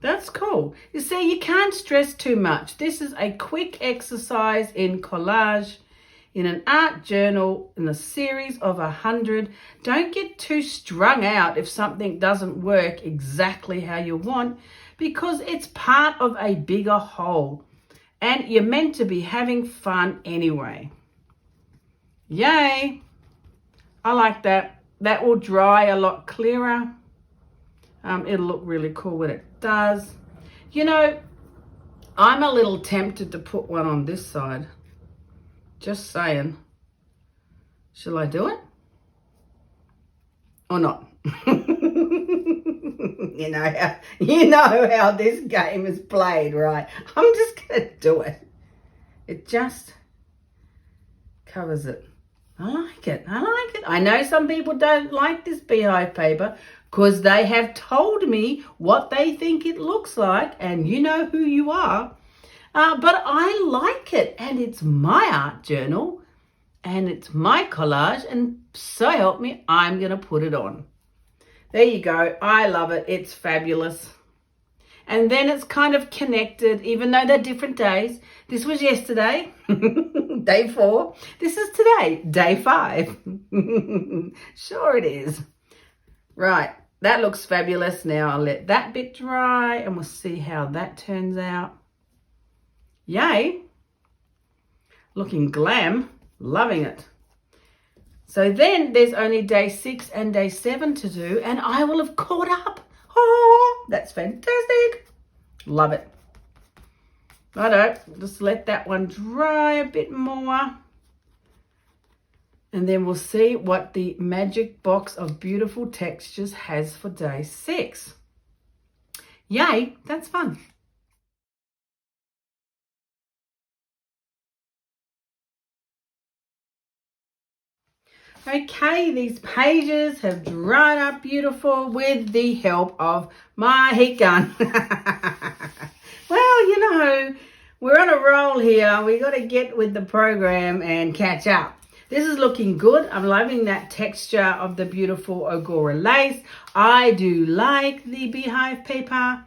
Speaker 1: That's cool. You see, you can't stress too much. This is a quick exercise in collage, in an art journal, in a series of 100. Don't get too strung out if something doesn't work exactly how you want, because it's part of a bigger whole and you're meant to be having fun anyway. Yay! I like that. That will dry a lot clearer. It'll look really cool when it does. You know, I'm a little tempted to put one on this side. Just saying. Shall I do it? Or not? You know how this game is played, right? I'm just going to do it. It just covers it. I like it. I like it. I know some people don't like this beehive paper because they have told me what they think it looks like, and you know who you are. But I like it, and it's my art journal, and it's my collage, and so help me, I'm going to put it on. There you go. I love it. It's fabulous. And then it's kind of connected, even though they're different days. This was yesterday, day 4. This is today, day 5. Sure it is. Right, that looks fabulous. Now I'll let that bit dry and we'll see how that turns out. Yay. Looking glam. Loving it. So then there's only day 6 and day 7 to do, and I will have caught up. Oh, that's fantastic. Love it. Righto, just let that one dry a bit more. And then we'll see what the magic box of beautiful textures has for day 6. Yay, that's fun. Okay, these pages have dried up beautiful with the help of my heat gun. Well, you know, we're on a roll here. We got to get with the program and catch up. This is looking good. I'm loving that texture of the beautiful Angora lace. I do like the beehive paper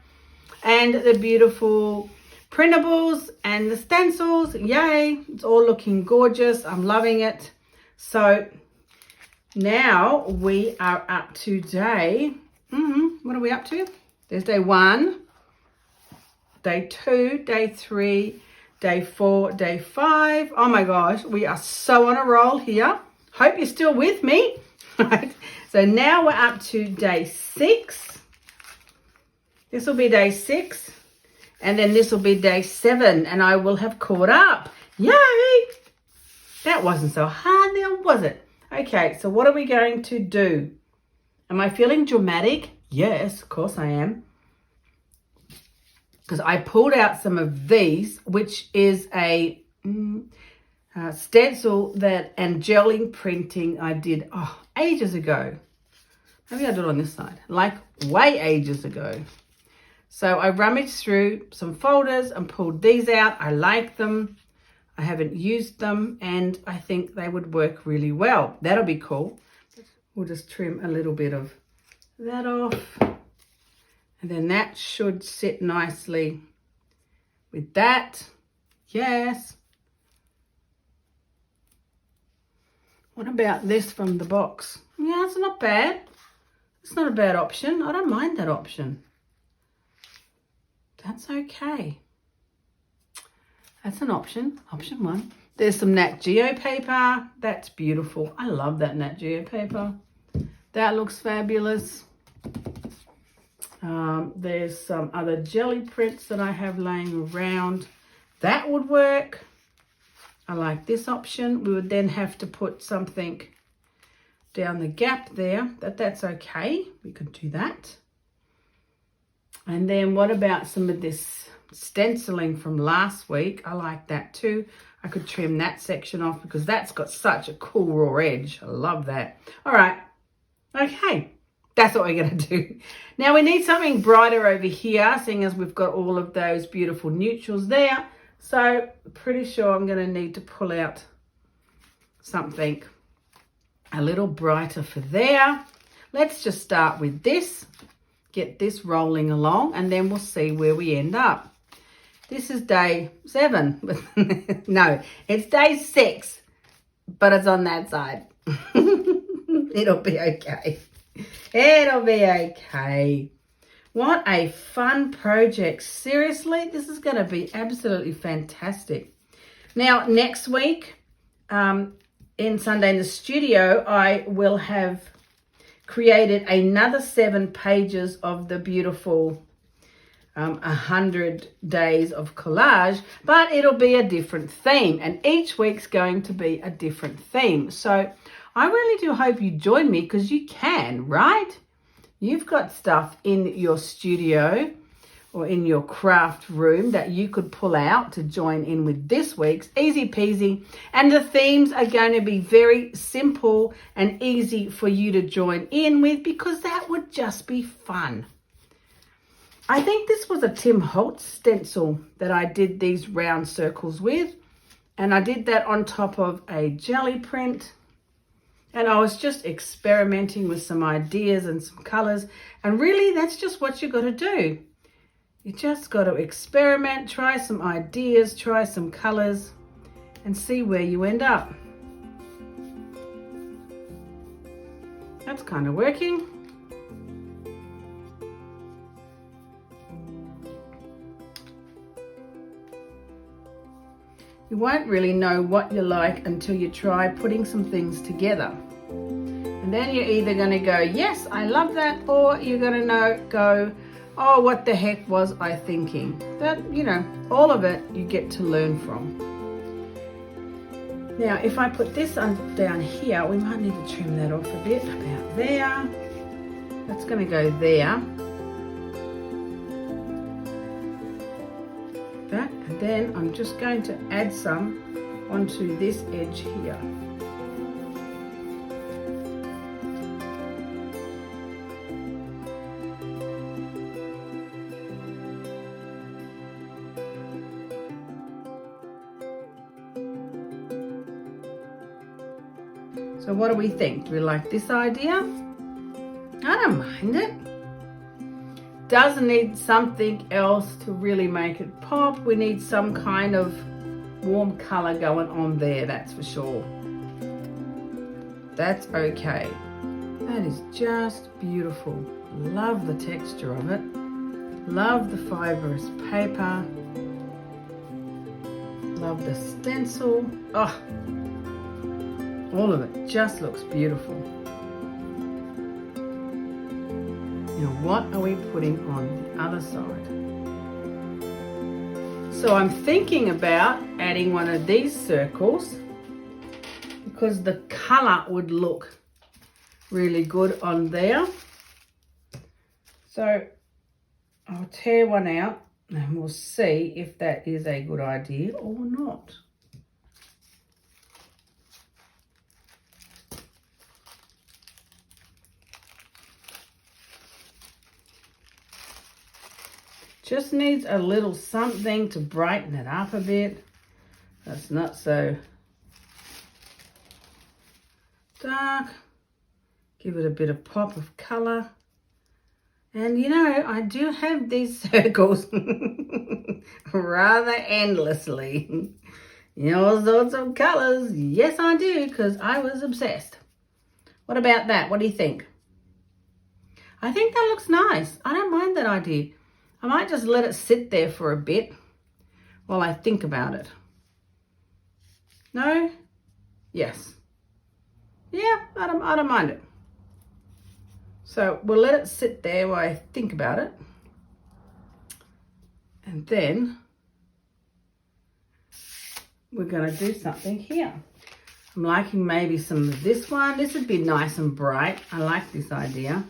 Speaker 1: and the beautiful printables and the stencils. Yay, it's all looking gorgeous. I'm loving it. So now we are up to day, what are we up to? There's day 1, day 2, day 3, day 4, day 5. Oh my gosh, we are so on a roll here. Hope you're still with me. Right. So now we're up to day 6. This will be day 6. And then this will be day 7. And I will have caught up. Yay! That wasn't so hard now, was it? Okay, so what are we going to do? Am I feeling dramatic? Yes, of course I am. Because I pulled out some of these, which is a stencil and gelling printing I did ages ago. Maybe I did it on this side, like way ages ago. So I rummaged through some folders and pulled these out. I like them. I haven't used them, and I think they would work really well. That'll be cool. We'll just trim a little bit of that off. And then that should sit nicely with that. Yes. What about this from the box? Yeah, it's not bad. It's not a bad option. I don't mind that option. That's okay. That's an option. Option 1. There's some Nat Geo paper. That's beautiful. I love that Nat Geo paper. That looks fabulous. There's some other jelly prints that I have laying around. That would work. I like this option. We would then have to put something down the gap there. That's okay. We could do that. And then what about some of this stenciling from last week? I like that too. I could trim that section off because that's got such a cool raw edge. I love that. All right. Okay. That's what we're going to do. Now we need something brighter over here, seeing as we've got all of those beautiful neutrals there. So pretty sure I'm going to need to pull out something a little brighter for there. Let's just start with this, get this rolling along, and then we'll see where we end up. This is day 7. No, it's day 6, but it's on that side. It'll be okay. It'll be okay. What a fun project. Seriously, this is going to be absolutely fantastic. Now, next week, in Sunday in the Studio, I will have created another 7 pages of the beautiful 100 Days of Collage, but it'll be a different theme, and each week's going to be a different theme. So I really do hope you join me, because you can, right? You've got stuff in your studio or in your craft room that you could pull out to join in with this week's. Easy peasy. And the themes are going to be very simple and easy for you to join in with, because that would just be fun. I think this was a Tim Holtz stencil that I did these round circles with. And I did that on top of a jelly print. And I was just experimenting with some ideas and some colors. And really, that's just what you got to do. You just got to experiment, try some ideas, try some colors, and see where you end up. That's kind of working. You won't really know what you like until you try putting some things together. And then you're either going to go, yes, I love that, or you're going to go, oh, what the heck was I thinking? That, all of it you get to learn from. Now, if I put this down here, we might need to trim that off a bit, about there. That's going to go there. That, and then I'm just going to add some onto this edge here. So what do we think? Do we like this idea? I don't mind it. Does need something else to really make it pop. We need some kind of warm color going on there, that's for sure. That's okay. That is just beautiful. Love the texture of it. Love the fibrous paper. Love the stencil. Oh, all of it just looks beautiful. Now, what are we putting on the other side? So I'm thinking about adding one of these circles, because the color would look really good on there. So I'll tear one out and we'll see if that is a good idea or not. Just needs a little something to brighten it up a bit. That's not so dark. Give it a bit of pop of colour. And I do have these circles rather endlessly. All sorts of colours. Yes, I do, because I was obsessed. What about that? What do you think? I think that looks nice. I don't mind that idea. I might just let it sit there for a bit while I think about it. No? Yes. Yeah, I don't mind it. So we'll let it sit there while I think about it. And then we're going to do something here. I'm liking maybe some of this one. This would be nice and bright. I like this idea.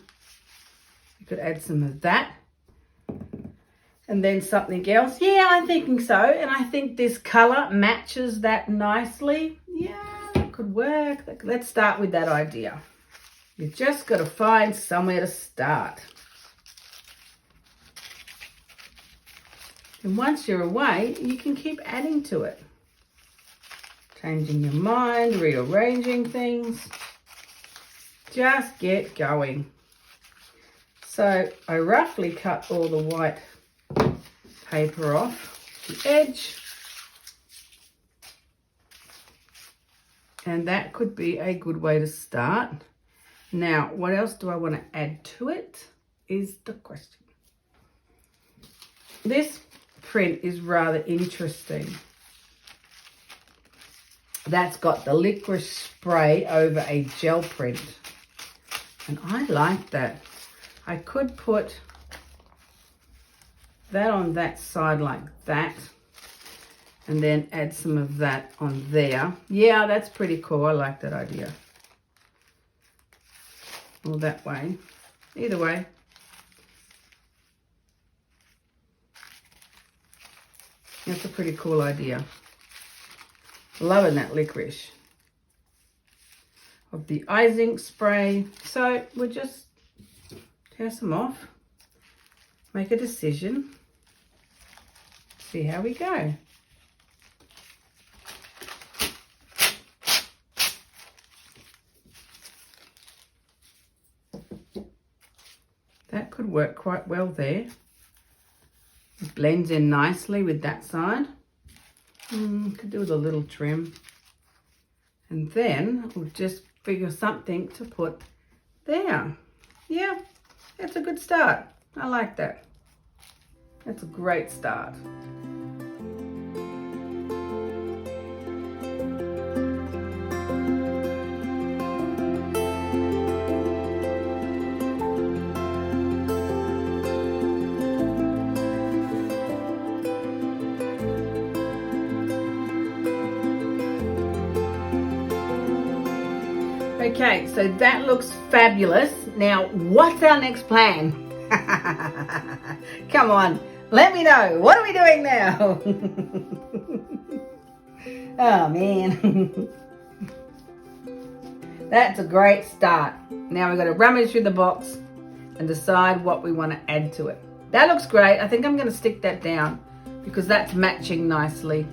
Speaker 1: You could add some of that. And then something else. Yeah, I'm thinking so. And I think this colour matches that nicely. Yeah, that could work. Let's start with that idea. You just got to find somewhere to start. And once you're away, you can keep adding to it. Changing your mind, rearranging things. Just get going. So I roughly cut all the white paper off the edge. And that could be a good way to start. Now, what else do I want to add to it is the question. This print is rather interesting. That's got the licorice spray over a gel print. And I like that. I could put that on that side like that. And then add some of that on there. Yeah, that's pretty cool. I like that idea. Or that way. Either way. That's a pretty cool idea. Loving that licorice. Of the eye zinc spray. So we'll just test them off. Make a decision. See how we go. That could work quite well there. It blends in nicely with that side. Could do with a little trim. And then we'll just figure something to put there. Yeah, that's a good start. I like that. That's a great start. Okay, so that looks fabulous. Now, what's our next plan? Come on, let me know. What are we doing now? Oh, man. That's a great start. Now we've got to rummage through the box and decide what we want to add to it. That looks great. I think I'm going to stick that down because that's matching nicely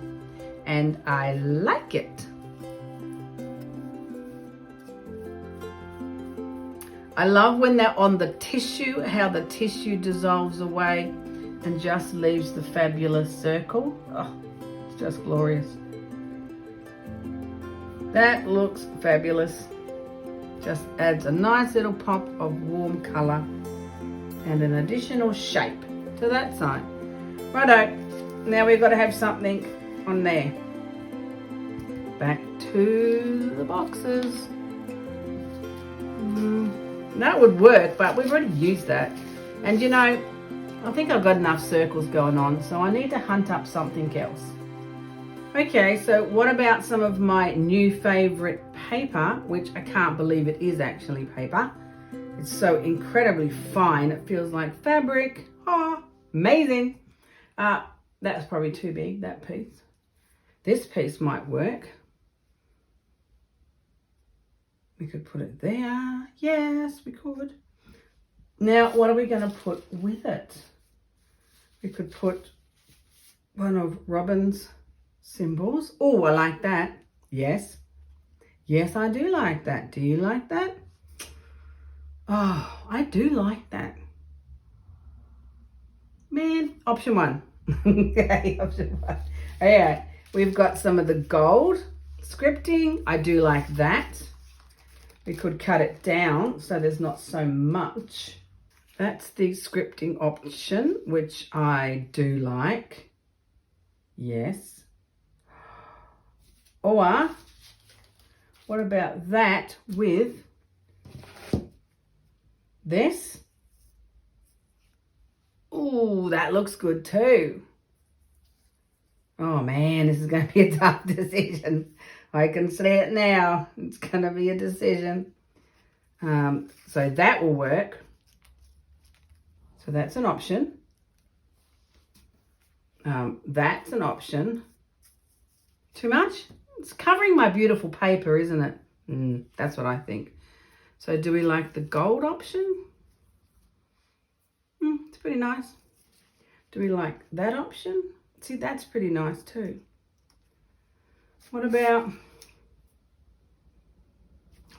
Speaker 1: and I like it. I love when they're on the tissue, how the tissue dissolves away and just leaves the fabulous circle. Oh, it's just glorious. That looks fabulous. Just adds a nice little pop of warm colour and an additional shape to that side. Righto, now we've got to have something on there. Back to the boxes. That would work, but we've already used that. And you know, I think I've got enough circles going on, so I need to hunt up something else. Okay, so what about some of my new favourite paper, which I can't believe it is actually paper. It's so incredibly fine. It feels like fabric. Oh, amazing. That's probably too big, that piece. This piece might work. We could put it there. Yes, we could. Now, what are we going to put with it? We could put one of Robin's symbols. Oh, I like that. Yes. Yes, I do like that. Do you like that? Oh, I do like that. Man, option one. Okay, option one. All right, we've got some of the gold scripting. I do like that. We could cut it down so there's not so much. That's the scripting option, which I do like. Yes. Or what about that with this? Oh, that looks good too. Oh man, this is going to be a tough decision. I can see it now. It's going to be a decision. So that will work. So that's an option. That's an option. Too much? It's covering my beautiful paper, isn't it? That's what I think. So do we like the gold option? It's pretty nice. Do we like that option? See, that's pretty nice too. What about,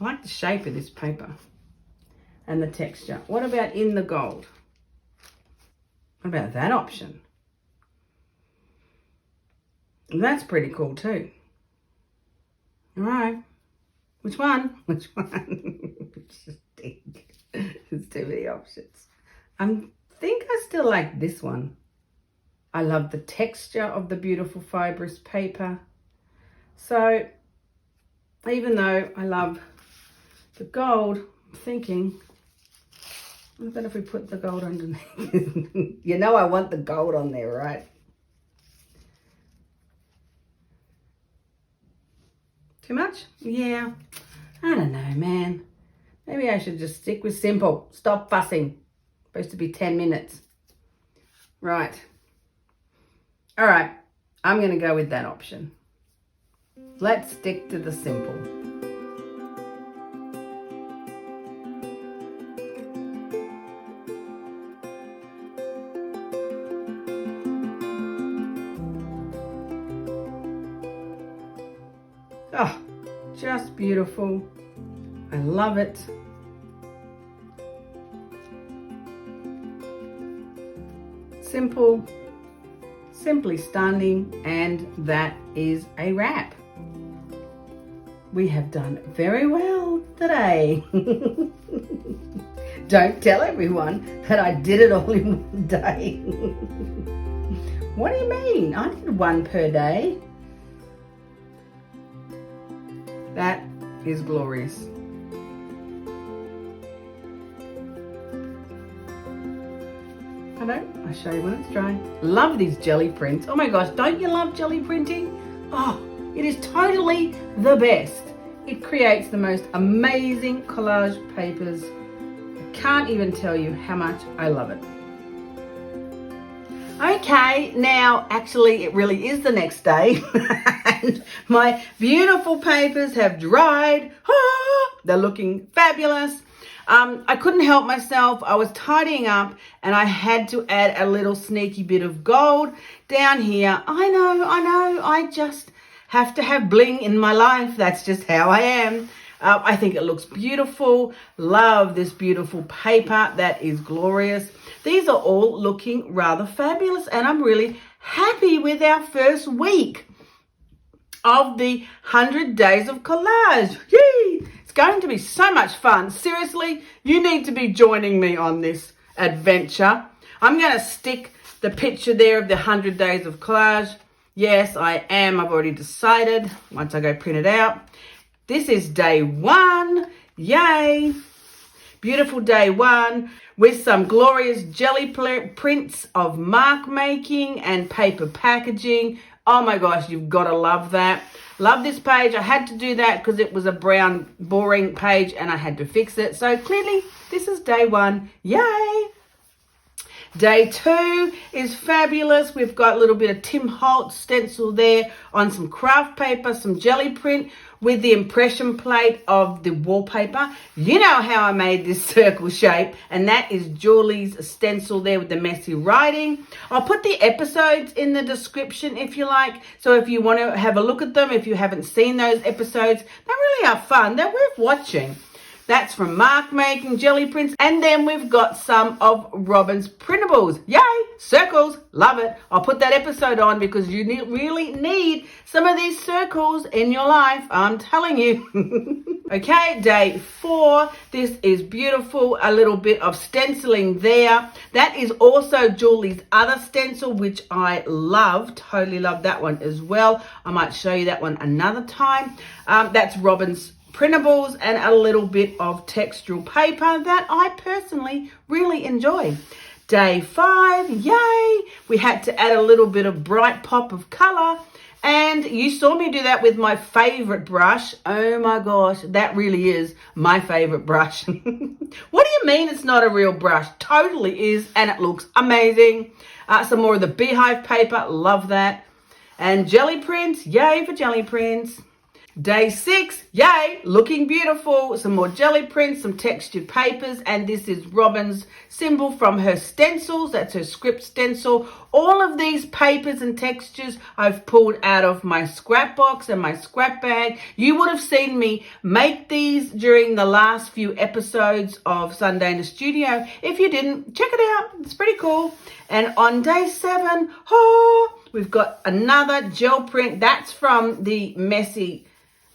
Speaker 1: I like the shape of this paper and the texture. What about in the gold? What about that option? That's pretty cool too. All right. Which one? Which one? There's too many options. I think I still like this one. I love the texture of the beautiful fibrous paper. So even though I love the gold, I'm thinking, what about if we put the gold underneath? You know I want the gold on there, right? Too much? Yeah. I don't know, man. Maybe I should just stick with simple. Stop fussing. Supposed to be 10 minutes. Right. All right. I'm going to go with that option. Let's stick to the simple. Oh, just beautiful. I love it. Simple, simply stunning, and that is a wrap. We have done very well today. Don't tell everyone that I did it all in one day. What do you mean? I did one per day. That is glorious. I'll show you when it's dry. Love these jelly prints. Oh my gosh, don't you love jelly printing? Oh, it is totally the best. It creates the most amazing collage papers. I can't even tell you how much I love it. Okay, now actually it really is the next day. And my beautiful papers have dried. They're looking fabulous. I couldn't help myself. I was tidying up and I had to add a little sneaky bit of gold down here. I know. I just have to have bling in my life. That's just how I am. I think it looks beautiful. Love this beautiful paper. That is glorious. These are all looking rather fabulous and I'm really happy with our first week of the 100 Days of Collage. Yay! It's going to be so much fun. Seriously, you need to be joining me on this adventure. I'm going to stick the picture there of the 100 Days of Collage. Yes, I am. I've already decided once I go print it out. This is day one. Yay! Beautiful day one with some glorious jelly prints of mark making and paper packaging. Oh my gosh, you've got to love that. Love this page. I had to do that because it was a brown, boring page and I had to fix it. So clearly, this is day one. Yay! Day two is fabulous. We've got a little bit of Tim Holtz stencil there on some craft paper, some jelly print with the impression plate of the wallpaper. You know how I made this circle shape, and that is Julie's stencil there with the messy writing. I'll put the episodes in the description if you like. So if you want to have a look at them, if you haven't seen those episodes, they really are fun. They're worth watching. That's from mark making, jelly prints. And then we've got some of Robin's printables. Yay! Circles. Love it. I'll put that episode on because you really need some of these circles in your life. I'm telling you. Okay, day four. This is beautiful. A little bit of stenciling there. That is also Julie's other stencil, which I love. Totally love that one as well. I might show you that one another time. That's Robin's printables and a little bit of textural paper that I personally really enjoy. Day five, yay! We had to add a little bit of bright pop of color, and you saw me do that with my favorite brush. Oh my gosh, that really is my favorite brush. What do you mean it's not a real brush? Totally is, and it looks amazing. Some more of the beehive paper, love that. And jelly prints, yay for jelly prints. Day 6, yay, looking beautiful. Some more jelly prints, some textured papers, and this is Robin's symbol from her stencils. That's her script stencil. All of these papers and textures I've pulled out of my scrap box and my scrap bag. You would have seen me make these during the last few episodes of Sunday in the Studio. If you didn't, check it out. It's pretty cool. And on day 7, we've got another gel print. That's from the Messy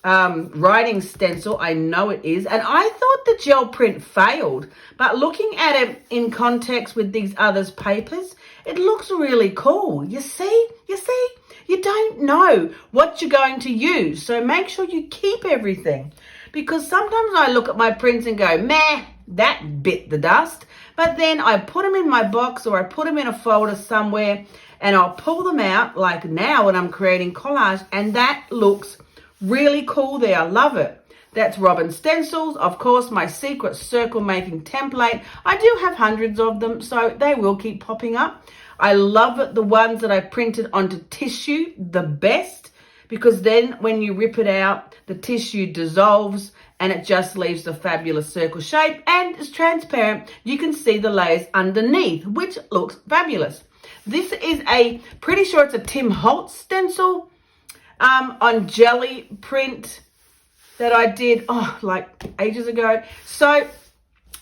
Speaker 1: writing stencil. I know it is, and I thought the gel print failed, but looking at it in context with these others papers, it looks really cool. You see, you don't know what you're going to use, so make sure you keep everything, because sometimes I look at my prints and go, meh, that bit the dust, but then I put them in my box or I put them in a folder somewhere and I'll pull them out, like now when I'm creating collage, and that looks really cool there. I love it. That's Robin stencils. Of course, my secret circle making template. I do have hundreds of them, so they will keep popping up. I love it, the ones that I printed onto tissue the best, because then when you rip it out, the tissue dissolves and it just leaves the fabulous circle shape, and it's transparent. You can see the layers underneath, which looks fabulous. This is pretty sure it's a Tim Holtz stencil on jelly print that I did like ages ago. So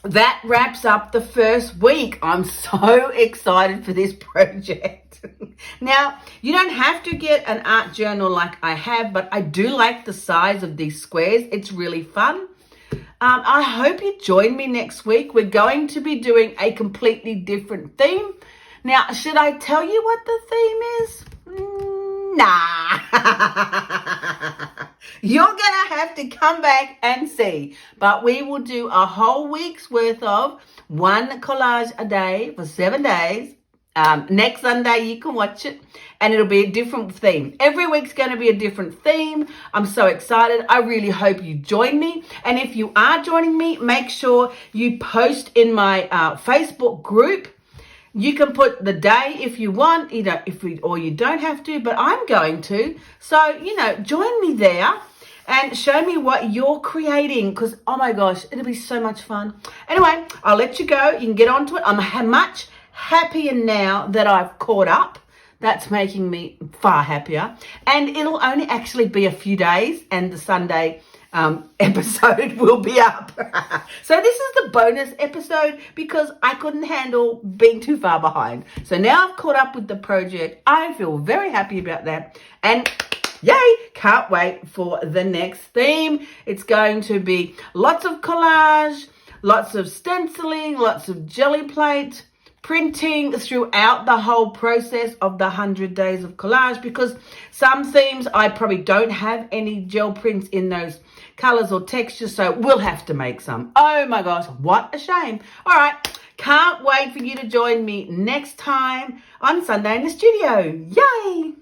Speaker 1: that wraps up the first week. I'm so excited for this project. Now, you don't have to get an art journal like I have, but I do like the size of these squares. It's really fun. I hope you join me next week. We're going to be doing a completely different theme. Now, should I tell you what the theme is? Nah. You're going to have to come back and see. But we will do a whole week's worth of one collage a day for 7 days. Next Sunday, you can watch it, and it'll be a different theme. Every week's going to be a different theme. I'm so excited. I really hope you join me. And if you are joining me, make sure you post in my Facebook group. You can put the day if you want, or you don't have to, but I'm going to. So, join me there and show me what you're creating, because, oh my gosh, it'll be so much fun. Anyway, I'll let you go. You can get onto it. I'm much happier now that I've caught up. That's making me far happier. And it'll only actually be a few days, and the Sunday episode will be up. So this is the bonus episode because I couldn't handle being too far behind. So now I've caught up with the project. I feel very happy about that. And yay, can't wait for the next theme. It's going to be lots of collage, lots of stenciling, lots of jelly plate, printing throughout the whole process of the 100 days of collage, because some themes I probably don't have any gel prints in those colors or textures, so we'll have to make some. Oh my gosh, what a shame. All right, can't wait for you to join me next time on Sunday in the Studio. Yay!